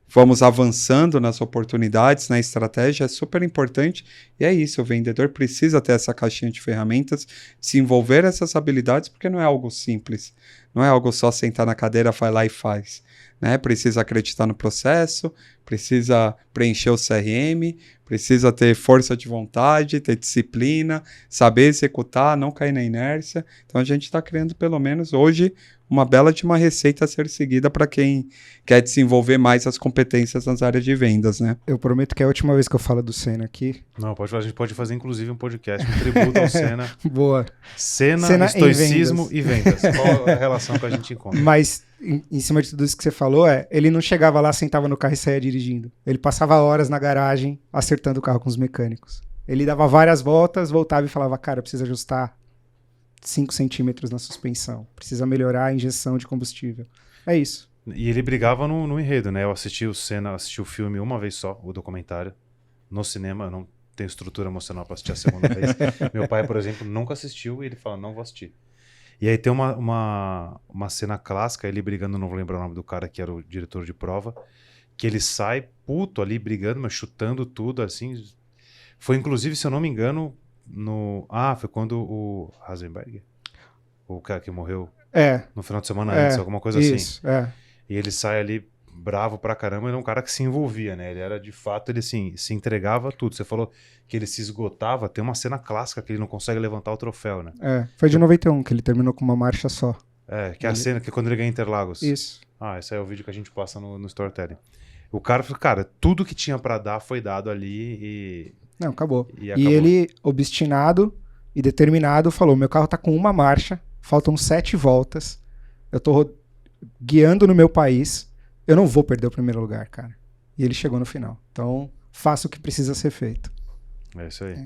vamos avançando nas oportunidades, na estratégia, é super importante. E é isso, o vendedor precisa ter essa caixinha de ferramentas, desenvolver essas habilidades, porque não é algo simples. Não é algo só sentar na cadeira, vai lá e faz. Né? Precisa acreditar no processo, precisa preencher o CRM, precisa ter força de vontade, ter disciplina, saber executar, não cair na inércia. Então a gente está criando pelo menos hoje uma bela de uma receita a ser seguida para quem quer desenvolver mais as competências nas áreas de vendas, né? Eu prometo que é a última vez que eu falo do Senna aqui. Não, a gente pode fazer inclusive um podcast, um tributo ao Senna. Boa. Senna, estoicismo e vendas. Qual é a relação que a gente encontra? Mas, em cima de tudo isso que você falou, ele não chegava lá, sentava no carro e saía dirigindo. Ele passava horas na garagem acertando o carro com os mecânicos. Ele dava várias voltas, voltava e falava: cara, precisa ajustar 5 centímetros na suspensão, precisa melhorar a injeção de combustível. É isso. E ele brigava no enredo, né? Eu assisti o filme uma vez só, o documentário, no cinema. Eu não tenho estrutura emocional para assistir a segunda vez. Meu pai, por exemplo, nunca assistiu e ele fala: não vou assistir. E aí tem uma cena clássica, ele brigando, não vou lembrar o nome do cara que era o diretor de prova, que ele sai puto ali brigando, mas chutando tudo, assim. Foi inclusive, se eu não me engano, foi quando o Hasenberg, o cara que morreu no final de semana antes, alguma coisa isso, assim. E ele sai ali bravo pra caramba, ele é um cara que se envolvia, né? Ele era, de fato, ele assim, se entregava tudo. Você falou que ele se esgotava, tem uma cena clássica que ele não consegue levantar o troféu, né? Foi de 91 que ele terminou com uma marcha só. Que é a cena que é quando ele ganha Interlagos. Isso. Esse aí é o vídeo que a gente passa no Storytelling. O cara falou, cara, tudo que tinha pra dar foi dado ali e... Não, acabou. E ele, obstinado e determinado, falou: meu carro tá com uma marcha, faltam 7 voltas, eu tô guiando no meu país, eu não vou perder o primeiro lugar, cara. E ele chegou no final. Então, faça o que precisa ser feito. É isso aí.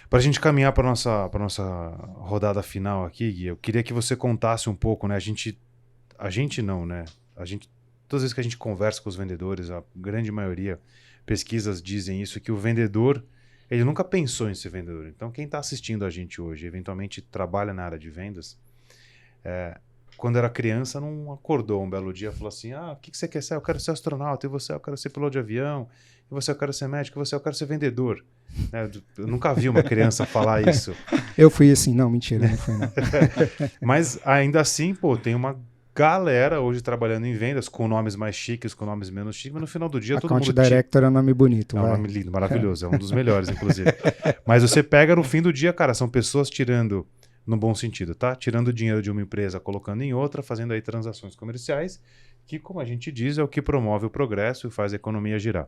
Pra gente caminhar pra nossa rodada final aqui, Gui, eu queria que você contasse um pouco, né? A gente não, né? Todas as vezes que a gente conversa com os vendedores, a grande maioria pesquisas dizem isso, que o vendedor, ele nunca pensou em ser vendedor. Então, quem está assistindo a gente hoje, eventualmente trabalha na área de vendas, quando era criança, não acordou um belo dia e falou assim, o que você quer ser? Eu quero ser astronauta, e você? Eu quero ser piloto de avião, e você? Eu quero ser médico, e você? Eu quero ser vendedor. Eu nunca vi uma criança falar isso. Eu fui assim, não, mentira, não fui não. Mas ainda assim, pô, tem uma galera hoje trabalhando em vendas, com nomes mais chiques, com nomes menos chiques, mas no final do dia todo mundo... Account Director é um nome bonito. É um nome lindo, maravilhoso, é um dos melhores, inclusive. Mas você pega no fim do dia, cara, são pessoas tirando, no bom sentido, tá? Tirando dinheiro de uma empresa, colocando em outra, fazendo aí transações comerciais, que, como a gente diz, é o que promove o progresso e faz a economia girar.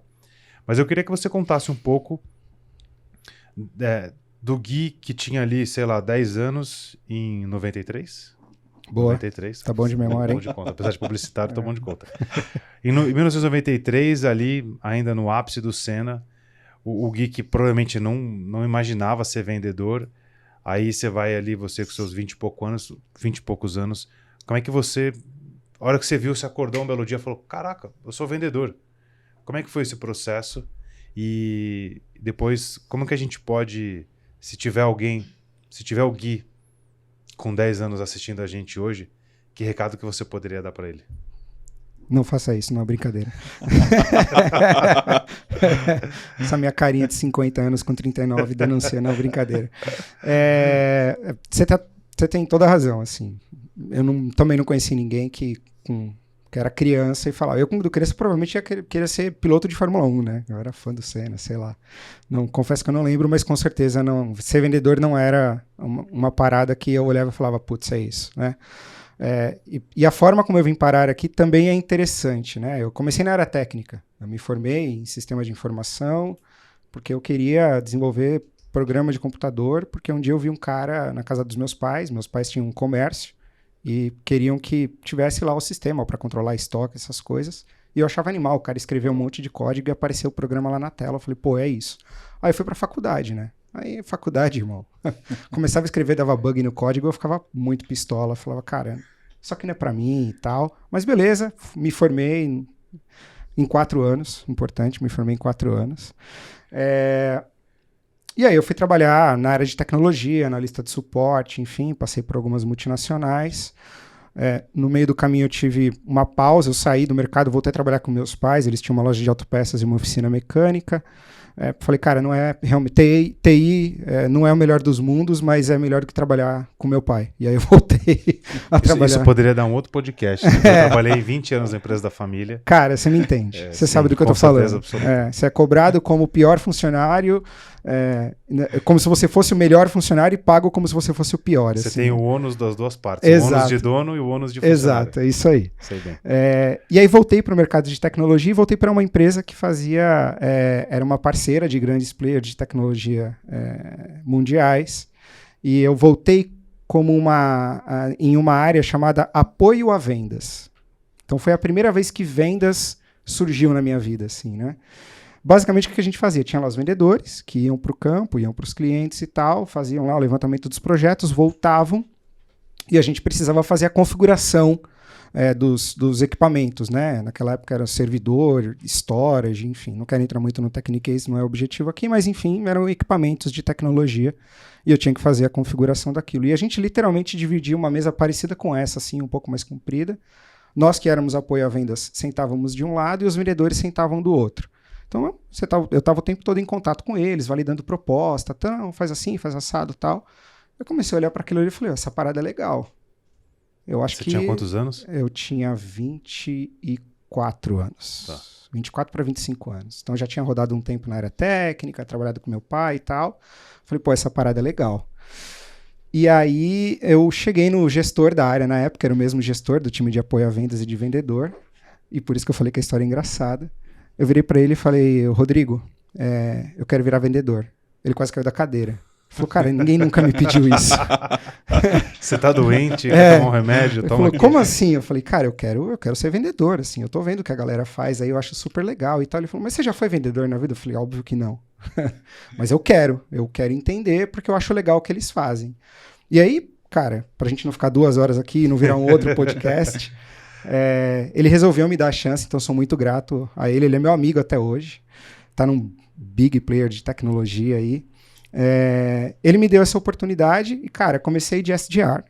Mas eu queria que você contasse um pouco do Gui, que tinha ali, sei lá, 10 anos em 93? Boa. 93. Tá bom de memória, hein? De conta. Apesar de publicitário, tô bom de conta. Em 1993, ali, ainda no ápice do Senna, o Gui, que provavelmente não imaginava ser vendedor, aí você vai ali, você com seus 20 e poucos anos, como é que você, a hora que você viu, você acordou um belo dia e falou, caraca, eu sou vendedor. Como é que foi esse processo? E depois, como que a gente pode, se tiver o Gui com 10 anos assistindo a gente hoje, que recado que você poderia dar para ele? Não faça isso, não é brincadeira. Essa minha carinha de 50 anos com 39 denuncia, não é brincadeira. Você tem toda a razão, assim. Eu também não conheci ninguém que era criança e falava. Eu, quando criança, provavelmente queria ser piloto de Fórmula 1, né? Eu era fã do Senna, sei lá. Não, confesso que eu não lembro, mas com certeza não. Ser vendedor não era uma parada que eu olhava e falava, putz, é isso, né? E a forma como eu vim parar aqui também é interessante, né? Eu comecei na área técnica. Eu me formei em sistema de informação porque eu queria desenvolver programa de computador, porque um dia eu vi um cara na casa dos meus pais tinham um comércio, e queriam que tivesse lá o sistema para controlar estoque, essas coisas. E eu achava animal, o cara escreveu um monte de código e apareceu o programa lá na tela. Eu falei, pô, é isso. Aí eu fui pra faculdade, né? Aí, faculdade, irmão. Começava a escrever, dava bug no código, eu ficava muito pistola. Falava, cara, isso aqui não é pra mim e tal. Mas beleza, me formei em 4 anos. Importante, me formei em 4 anos. E aí eu fui trabalhar na área de tecnologia, analista de suporte, enfim, passei por algumas multinacionais. No meio do caminho eu tive uma pausa, eu saí do mercado, voltei a trabalhar com meus pais, eles tinham uma loja de autopeças e uma oficina mecânica. Falei, cara, não é realmente TI não é o melhor dos mundos, mas é melhor do que trabalhar com meu pai. E aí eu voltei a trabalhar. Isso poderia dar um outro podcast. Eu trabalhei 20 anos na empresa da família. Cara, você me entende. Você sabe do que eu tô falando. Você é cobrado como o pior funcionário, como se você fosse o melhor funcionário e pago como se você fosse o pior. Você assim. tem o ônus das duas partes. Exato. O ônus de dono e o ônus de funcionário. Exato, é isso aí. Sei bem. E aí voltei para o mercado de tecnologia e voltei para uma empresa que fazia... era uma parceira de grandes players de tecnologia mundiais. E eu voltei como em uma área chamada apoio a vendas. Então foi a primeira vez que vendas surgiu na minha vida, assim, né? Basicamente, o que a gente fazia? Tinha lá os vendedores que iam para o campo, iam para os clientes e tal, faziam lá o levantamento dos projetos, voltavam e a gente precisava fazer a configuração dos equipamentos, né? Naquela época era servidor, storage, enfim. Não quero entrar muito no Technique, não é o objetivo aqui, mas enfim, eram equipamentos de tecnologia e eu tinha que fazer a configuração daquilo. E a gente literalmente dividia uma mesa parecida com essa, assim, um pouco mais comprida. Nós que éramos apoio a vendas sentávamos de um lado e os vendedores sentavam do outro. Então, eu estava o tempo todo em contato com eles, validando proposta, faz assim, faz assado e tal. Eu comecei a olhar para aquilo e falei, essa parada é legal. Eu acho Você tinha quantos anos? Eu tinha 24 anos. Tá. 24 para 25 anos. Então, eu já tinha rodado um tempo na área técnica, trabalhado com meu pai e tal. Falei, pô, essa parada é legal. E aí, eu cheguei no gestor da área na época, era o mesmo gestor do time de apoio a vendas e de vendedor. E por isso que eu falei que a história é engraçada. Eu virei para ele e falei, Rodrigo, eu quero virar vendedor. Ele quase caiu da cadeira. Ele falou, cara, ninguém nunca me pediu isso. Você tá doente, quer tomar um remédio? Ele falou, como assim? Eu falei, cara, eu quero ser vendedor, assim, eu tô vendo o que a galera faz, aí eu acho super legal e tal. Ele falou, mas você já foi vendedor na vida? Eu falei, óbvio que não. Mas eu quero entender porque eu acho legal o que eles fazem. E aí, cara, pra gente não ficar 2 horas aqui e não virar um outro podcast... ele resolveu me dar a chance, então sou muito grato a ele é meu amigo até hoje. tá num big player de tecnologia aí. Ele me deu essa oportunidade e, cara, comecei de SDR.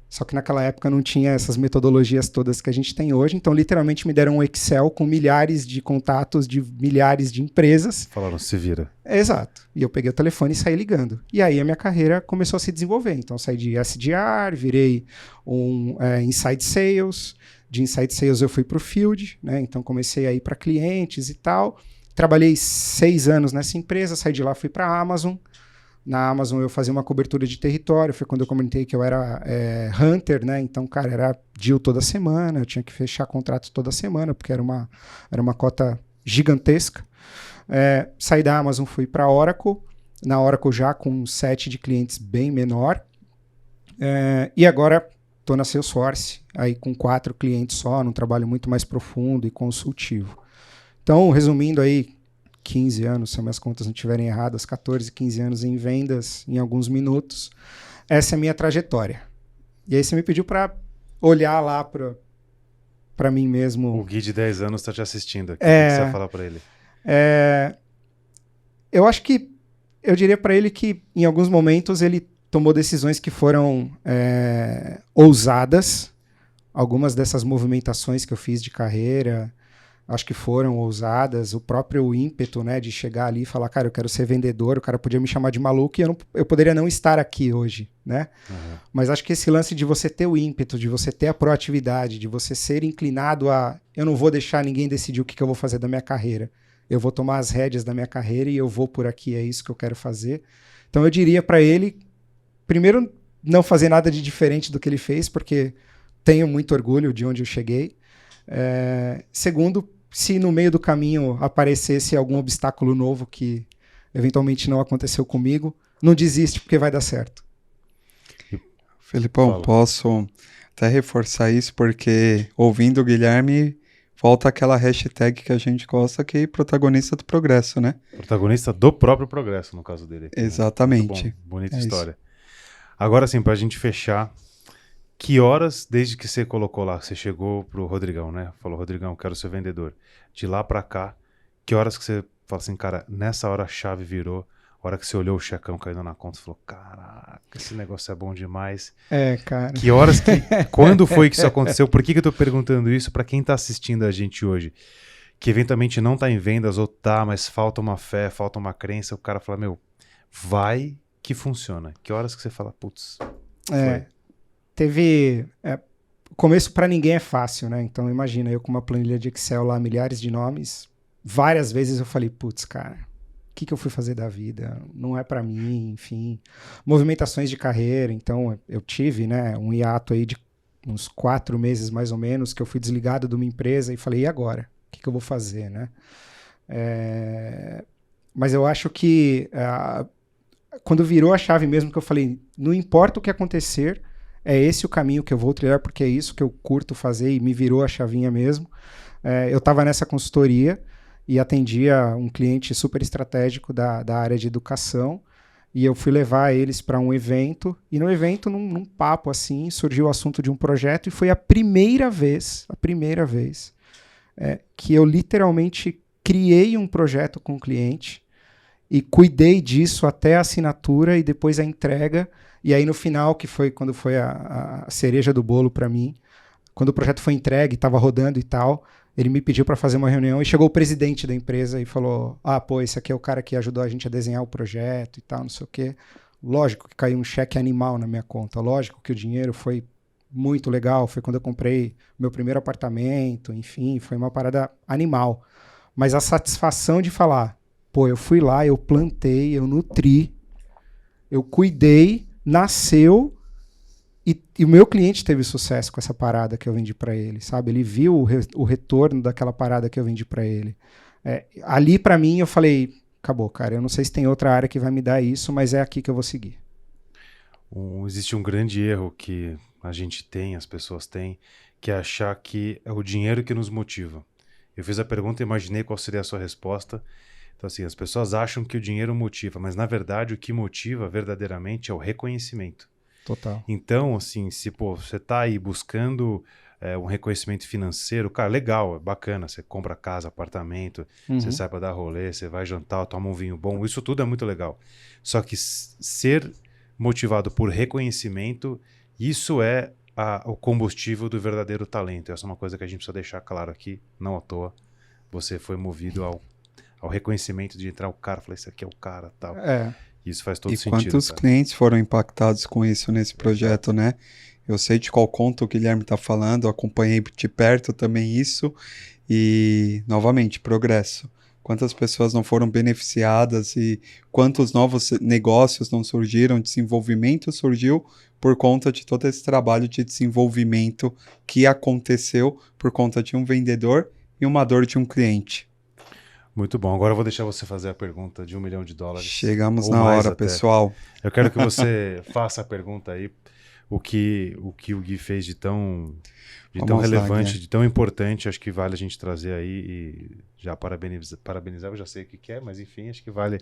Só que naquela época não tinha essas metodologias todas que a gente tem hoje, então literalmente me deram um Excel com milhares de contatos de milhares de empresas. Falaram, se vira. Exato. E eu peguei o telefone e saí ligando. E aí a minha carreira começou a se desenvolver. Então saí de SDR, virei um Inside Sales. De Inside Sales eu fui para o Field, né? Então comecei a ir para clientes e tal. Trabalhei 6 anos nessa empresa, saí de lá, fui para a Amazon. Na Amazon eu fazia uma cobertura de território, foi quando eu comentei que eu era hunter, né? Então, cara, era deal toda semana, eu tinha que fechar contratos toda semana, porque era uma cota gigantesca. Saí da Amazon, fui para a Oracle, na Oracle já com um set de clientes bem menor, e agora estou na Salesforce, aí com 4 clientes só, num trabalho muito mais profundo e consultivo. Então, resumindo aí, 15 anos, se minhas contas não estiverem erradas, 14, 15 anos em vendas em alguns minutos. Essa é a minha trajetória. E aí você me pediu para olhar lá para mim mesmo. O Gui de 10 anos está te assistindo aqui. O que você vai falar para ele? Eu acho que eu diria para ele que em alguns momentos ele tomou decisões que foram ousadas. Algumas dessas movimentações que eu fiz de carreira acho que foram ousadas, o próprio ímpeto, né, de chegar ali e falar, cara, eu quero ser vendedor, o cara podia me chamar de maluco e eu poderia não estar aqui hoje, né? Uhum. Mas acho que esse lance de você ter o ímpeto, de você ter a proatividade, de você ser inclinado eu não vou deixar ninguém decidir o que eu vou fazer da minha carreira, eu vou tomar as rédeas da minha carreira e eu vou por aqui, é isso que eu quero fazer. Então eu diria para ele, primeiro, não fazer nada de diferente do que ele fez, porque tenho muito orgulho de onde eu cheguei. Segundo, se no meio do caminho aparecesse algum obstáculo novo que eventualmente não aconteceu comigo, não desiste porque vai dar certo. Felipão, posso até reforçar isso porque ouvindo o Guilherme volta aquela hashtag que a gente gosta, que é protagonista do progresso, né? Protagonista do próprio progresso, no caso dele. Aqui, exatamente. Né? Bonita história. Agora sim, pra gente fechar, que horas, desde que você colocou lá, você chegou pro Rodrigão, né? Falou, Rodrigão, quero ser vendedor. De lá pra cá, que horas que você fala assim, cara, nessa hora a chave virou, a hora que você olhou o checão caindo na conta, você falou, caraca, esse negócio é bom demais. Cara. Que horas que, quando foi que isso aconteceu? Por que eu tô perguntando isso pra quem tá assistindo a gente hoje? Que eventualmente não tá em vendas ou tá, mas falta uma fé, falta uma crença, o cara fala, meu, vai que funciona. Que horas que você fala, putz, foi. Teve... o começo para ninguém é fácil, né? Então imagina, eu com uma planilha de Excel lá, milhares de nomes, várias vezes eu falei, putz, cara, o que eu fui fazer da vida? Não é para mim, enfim. Movimentações de carreira, então eu tive, né, um hiato aí de uns 4 meses mais ou menos, que eu fui desligado de uma empresa e falei, e agora? O que eu vou fazer, né? Mas eu acho que quando virou a chave mesmo, que eu falei, não importa o que acontecer, é esse o caminho que eu vou trilhar, porque é isso que eu curto fazer e me virou a chavinha mesmo. Eu estava nessa consultoria e atendia um cliente super estratégico da área de educação e eu fui levar eles para um evento e no evento, num papo assim, surgiu o assunto de um projeto e foi a primeira vez que eu literalmente criei um projeto com o cliente e cuidei disso até a assinatura e depois a entrega. E aí no final, que foi quando foi a cereja do bolo para mim, quando o projeto foi entregue, estava rodando e tal, ele me pediu para fazer uma reunião e chegou o presidente da empresa e falou, esse aqui é o cara que ajudou a gente a desenhar o projeto e tal, não sei o quê. Lógico que caiu um cheque animal na minha conta, lógico que o dinheiro foi muito legal, foi quando eu comprei meu primeiro apartamento, enfim, foi uma parada animal. Mas a satisfação de falar, eu fui lá, eu plantei, eu nutri, eu cuidei, nasceu e o meu cliente teve sucesso com essa parada que eu vendi para ele, sabe? Ele viu o retorno daquela parada que eu vendi para ele. Ali, para mim, eu falei, acabou, cara, eu não sei se tem outra área que vai me dar isso, mas é aqui que eu vou seguir. Existe um grande erro que a gente tem, as pessoas têm, que é achar que é o dinheiro que nos motiva. Eu fiz a pergunta e imaginei qual seria a sua resposta. Então, assim, as pessoas acham que o dinheiro motiva, mas, na verdade, o que motiva verdadeiramente é o reconhecimento. Total. Então, assim, se você tá aí buscando um reconhecimento financeiro, cara, legal, é bacana. Você compra casa, apartamento, você sai para dar rolê, você vai jantar, toma um vinho bom, isso tudo é muito legal. Só que ser motivado por reconhecimento, isso é o combustível do verdadeiro talento. Essa é uma coisa que a gente precisa deixar claro aqui, não à toa. Você foi movido ao reconhecimento de entrar o cara, falar, esse aqui é o cara, tal. Isso faz todo sentido. E quantos clientes foram impactados com isso nesse projeto, né? Eu sei de qual conta o Guilherme está falando, acompanhei de perto também isso e, novamente, progresso. Quantas pessoas não foram beneficiadas e quantos novos negócios não surgiram, desenvolvimento surgiu por conta de todo esse trabalho de desenvolvimento que aconteceu por conta de um vendedor e uma dor de um cliente. Muito bom. Agora eu vou deixar você fazer a pergunta de $1 milhão. Chegamos na hora, até. Pessoal. Eu quero que você faça a pergunta aí. O que o Gui fez de tão relevante, de tão importante, acho que vale a gente trazer aí e já parabenizar, eu já sei o que é, mas enfim, acho que vale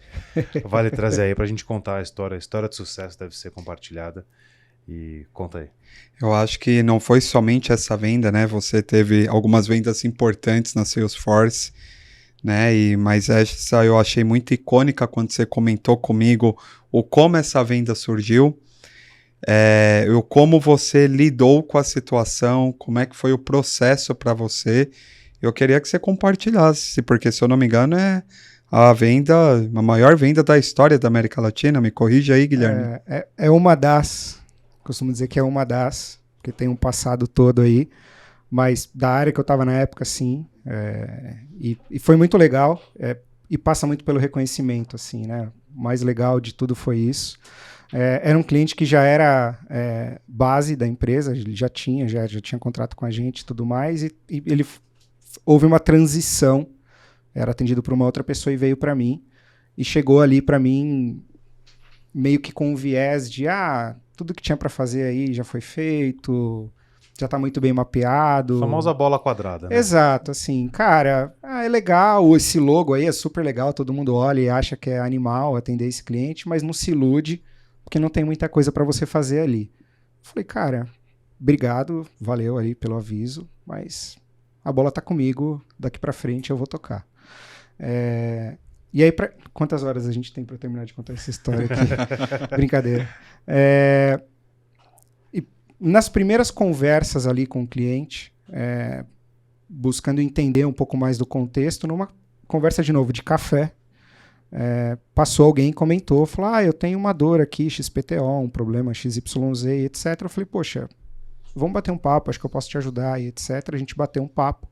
trazer aí pra gente contar a história. A história de sucesso deve ser compartilhada e conta aí. Eu acho que não foi somente essa venda, né? Você teve algumas vendas importantes na Salesforce, né? Mas essa eu achei muito icônica quando você comentou comigo como essa venda surgiu. Como você lidou com a situação, como é que foi o processo para você. Eu queria que você compartilhasse, porque se eu não me engano é a maior venda da história da América Latina. Me corrija aí, Guilherme. É uma das, costumo dizer que é uma das, porque tem um passado todo aí, mas da área que eu estava na época, sim, e foi muito legal, e passa muito pelo reconhecimento, assim, né? O mais legal de tudo foi isso. Era um cliente que já era base da empresa, ele já tinha contrato com a gente e tudo mais, e ele houve uma transição, era atendido por uma outra pessoa e veio para mim, e chegou ali para mim meio que com um viés de, tudo que tinha para fazer aí já foi feito, já tá muito bem mapeado. A famosa bola quadrada, né? Exato, assim, cara, é legal, esse logo aí é super legal, todo mundo olha e acha que é animal atender esse cliente, mas não se ilude, porque não tem muita coisa para você fazer ali. Falei, cara, obrigado, valeu aí pelo aviso, mas a bola tá comigo, daqui para frente eu vou tocar. E aí, quantas horas a gente tem para terminar de contar essa história aqui? Brincadeira. E nas primeiras conversas ali com o cliente, buscando entender um pouco mais do contexto, numa conversa de novo de café, passou alguém e comentou, falou, eu tenho uma dor aqui, XPTO, um problema XYZ, etc. Eu falei, poxa, vamos bater um papo, acho que eu posso te ajudar, e etc. A gente bateu um papo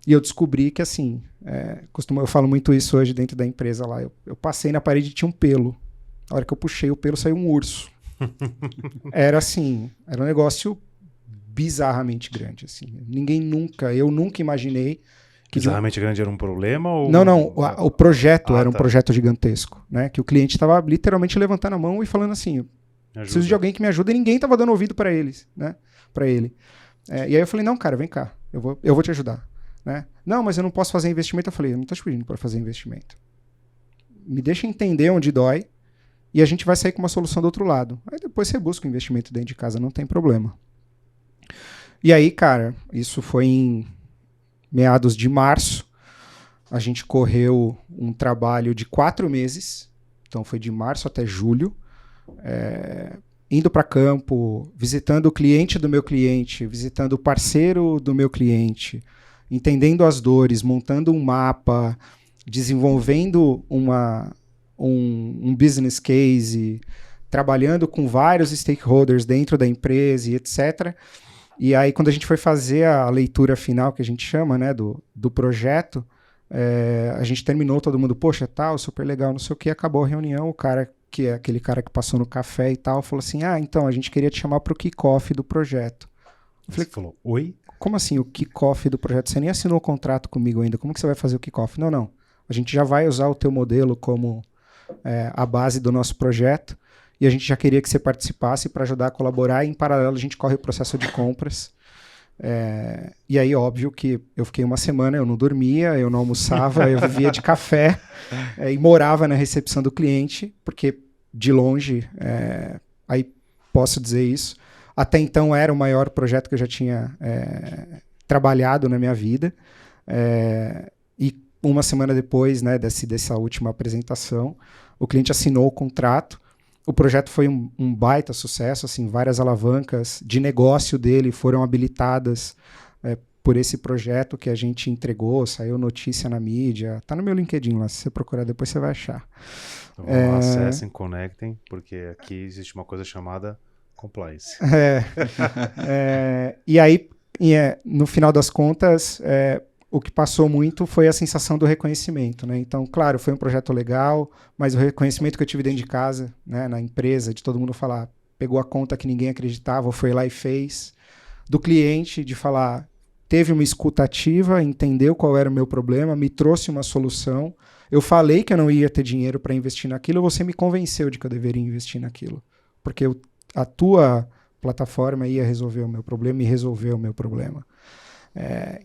e eu descobri que, assim, eu falo muito isso hoje dentro da empresa lá, eu passei na parede e tinha um pelo. A hora que eu puxei o pelo, saiu um urso. Era assim, era um negócio bizarramente grande, assim. Eu nunca imaginei que bizarramente grande era um problema? Ou... Não, o projeto era um projeto gigantesco, né? Que o cliente estava literalmente levantando a mão e falando assim, preciso de alguém que me ajude, e ninguém estava dando ouvido para eles, né? Para ele. E aí eu falei, não, cara, vem cá, eu vou te ajudar, né? Não, mas eu não posso fazer investimento. Eu falei, eu não estou te pedindo para fazer investimento. Me deixa entender onde dói e a gente vai sair com uma solução do outro lado. Aí depois você busca o investimento dentro de casa, não tem problema. E aí, cara, isso foi em meados de março. A gente correu um trabalho de 4 meses, então foi de março até julho, indo para campo, visitando o cliente do meu cliente, visitando o parceiro do meu cliente, entendendo as dores, montando um mapa, desenvolvendo um business case, trabalhando com vários stakeholders dentro da empresa e etc. E aí, quando a gente foi fazer a leitura final, que a gente chama, né, do projeto, a gente terminou, todo mundo, poxa, tal, super legal, não sei o que, acabou a reunião, o cara, que é aquele cara que passou no café e tal, falou assim, então, a gente queria te chamar para o kick-off do projeto. Eu falei, você falou, oi? Como assim o kick-off do projeto? Você nem assinou o contrato comigo ainda, como que você vai fazer o kick-off? Não, a gente já vai usar o teu modelo como a base do nosso projeto, e a gente já queria que você participasse para ajudar a colaborar, e em paralelo a gente corre o processo de compras. E aí, óbvio que eu fiquei uma semana, eu não dormia, eu não almoçava, eu vivia de café e morava na recepção do cliente, porque de longe, aí posso dizer isso, Até então era o maior projeto que eu já tinha trabalhado na minha vida. E uma semana depois, né, dessa última apresentação, o cliente assinou o contrato. O projeto foi um baita sucesso, assim, várias alavancas de negócio dele foram habilitadas por esse projeto que a gente entregou, saiu notícia na mídia, tá no meu LinkedIn lá, se você procurar depois você vai achar. Então, acessem, conectem, porque aqui existe uma coisa chamada compliance. E aí, no final das contas, o que passou muito foi a sensação do reconhecimento, né? Então, claro, foi um projeto legal, mas o reconhecimento que eu tive dentro de casa, né, na empresa, de todo mundo falar, pegou a conta que ninguém acreditava, foi lá e fez. Do cliente, de falar, teve uma escuta ativa, entendeu qual era o meu problema, me trouxe uma solução. Eu falei que eu não ia ter dinheiro para investir naquilo, você me convenceu de que eu deveria investir naquilo. Porque a tua plataforma ia resolver o meu problema e resolveu o meu problema.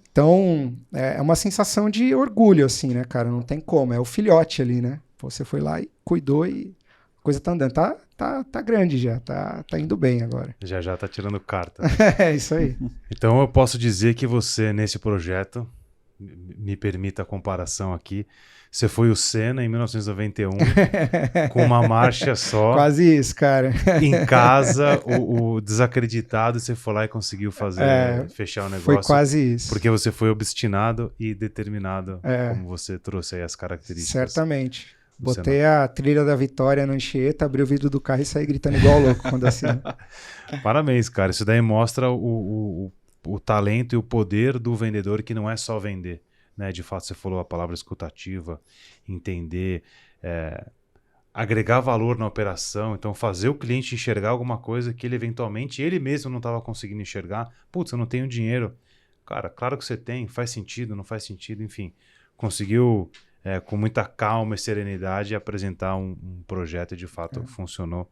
Então, é uma sensação de orgulho, assim, né, cara? Não tem como. É o filhote ali, né? Você foi lá e cuidou e a coisa tá andando. Tá grande já, tá indo bem agora. Já tá tirando carta. É isso aí. Então eu posso dizer que você, nesse projeto, me permita a comparação aqui, você foi o Senna em 1991, com uma marcha só. Quase isso, cara. Em casa, o desacreditado, você foi lá e conseguiu fechar o negócio. Foi quase isso. Porque você foi obstinado e determinado, como você trouxe aí as características. Certamente. Botei a trilha da vitória no Anchieta, abri o vidro do carro e saí gritando igual louco quando assino. Parabéns, cara. Isso daí mostra o talento e o poder do vendedor, que não é só vender. Né? De fato, você falou a palavra escutativa, entender, agregar valor na operação, então fazer o cliente enxergar alguma coisa que ele eventualmente, ele mesmo não estava conseguindo enxergar. Putz, eu não tenho dinheiro. Cara, claro que você tem, faz sentido, não faz sentido, enfim. Conseguiu, com muita calma e serenidade, apresentar um projeto e de fato funcionou.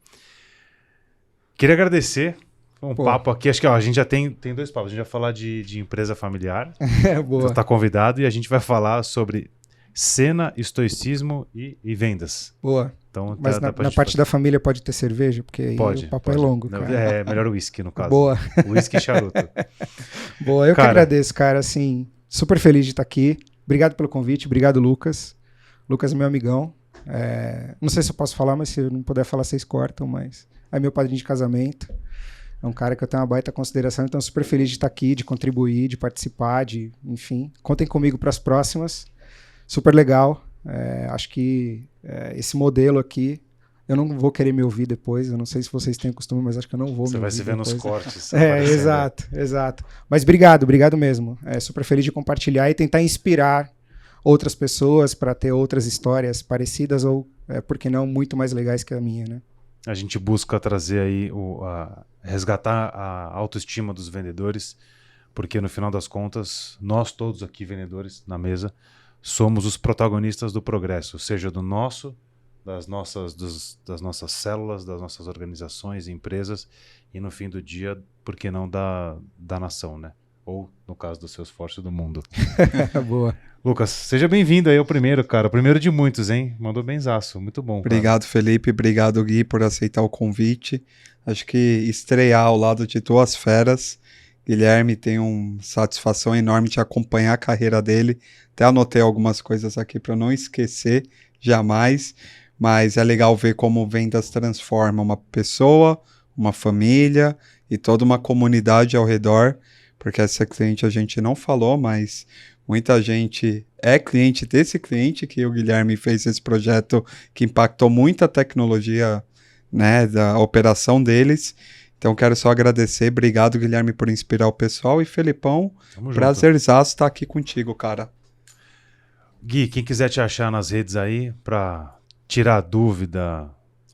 Queria agradecer. Um papo aqui, acho que a gente já tem 2 papos. A gente vai falar de empresa familiar. Boa. Você está convidado e a gente vai falar sobre cena, estoicismo e vendas. Boa. Então, mas na parte da família pode ter cerveja? Porque aí o papo é longo, não, cara. É melhor o uísque, no caso. Boa. Uísque e charuto. Boa, eu que agradeço, cara. Assim, super feliz de estar aqui. Obrigado pelo convite. Obrigado, Lucas. Lucas é meu amigão. Não sei se eu posso falar, mas se eu não puder falar, vocês cortam. Mas é meu padrinho de casamento. É um cara que eu tenho uma baita consideração, então super feliz de estar aqui, de contribuir, de participar, enfim. Contem comigo para as próximas. Super legal. Acho que esse modelo aqui, eu não vou querer me ouvir depois, eu não sei se vocês têm costume, mas acho que eu não vou me ouvir. Você vai se ver nos cortes. Exato. Mas obrigado mesmo. Super feliz de compartilhar e tentar inspirar outras pessoas para ter outras histórias parecidas ou, por que não, muito mais legais que a minha, né? A gente busca trazer aí, resgatar a autoestima dos vendedores, porque no final das contas, nós todos aqui, vendedores na mesa, somos os protagonistas do progresso, seja do nosso, das nossas células, das nossas organizações, empresas, e no fim do dia, por que não da nação, né? Ou, no caso do Salesforce, do mundo. Boa. Lucas, seja bem-vindo aí ao primeiro, cara. O primeiro de muitos, hein? Mandou benzaço. Muito bom. Obrigado, cara. Felipe. Obrigado, Gui, por aceitar o convite. Acho que estrear ao lado de duas feras. Guilherme, tem uma satisfação enorme de acompanhar a carreira dele. Até anotei algumas coisas aqui para não esquecer, jamais. Mas é legal ver como vendas transforma uma pessoa, uma família e toda uma comunidade ao redor. Porque essa cliente a gente não falou, mas muita gente é cliente desse cliente, que o Guilherme fez esse projeto que impactou muito a tecnologia, né, da operação deles. Então quero só agradecer. Obrigado, Guilherme, por inspirar o pessoal. E Felipão, prazerzaço estar aqui contigo, cara. Gui, quem quiser te achar nas redes aí para tirar dúvida,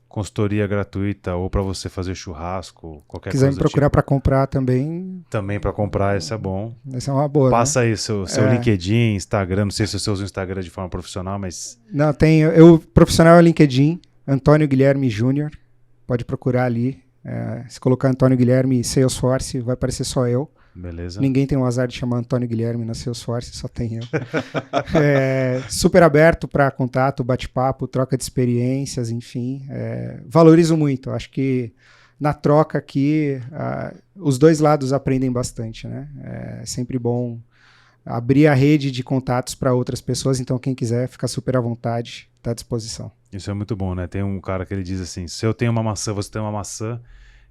consultoria gratuita ou para você fazer churrasco, qualquer coisa. Quiser me procurar para comprar também. Também para comprar, isso é bom. Essa é uma boa. Passa aí seu LinkedIn, Instagram. Não sei se você usa o Instagram de forma profissional, mas. Não, tenho. Eu, profissional é o LinkedIn, Antônio Guilherme Júnior. Pode procurar ali. Se colocar Antônio Guilherme Salesforce, vai aparecer só eu. Beleza. Ninguém tem o azar de chamar Antônio Guilherme na Salesforce, só tem eu. Super aberto para contato, bate-papo, troca de experiências, enfim. Valorizo muito. Acho que na troca aqui, os dois lados aprendem bastante, né? É sempre bom abrir a rede de contatos para outras pessoas, então quem quiser fica super à vontade, está à disposição. Isso é muito bom, né? Tem um cara que ele diz assim, se eu tenho uma maçã, você tem uma maçã,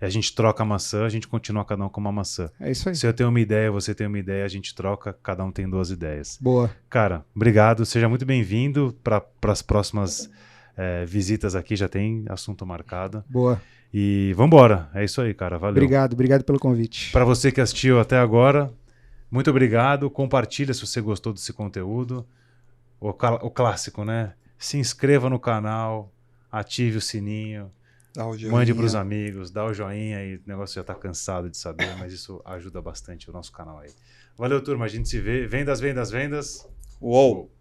e a gente troca a maçã, a gente continua cada um com uma maçã. É isso aí. Se eu tenho uma ideia, você tem uma ideia, a gente troca, cada um tem 2 ideias. Boa. Cara, obrigado, seja muito bem-vindo para as próximas visitas aqui, já tem assunto marcado. Boa. E vambora, é isso aí, cara, valeu. Obrigado pelo convite. Para você que assistiu até agora, muito obrigado, compartilha se você gostou desse conteúdo. O clássico, né? Se inscreva no canal, ative o sininho, mande para os amigos, dá o joinha aí. O negócio já está cansado de saber, mas isso ajuda bastante o nosso canal aí. Valeu, turma. A gente se vê. Vendas. Uou!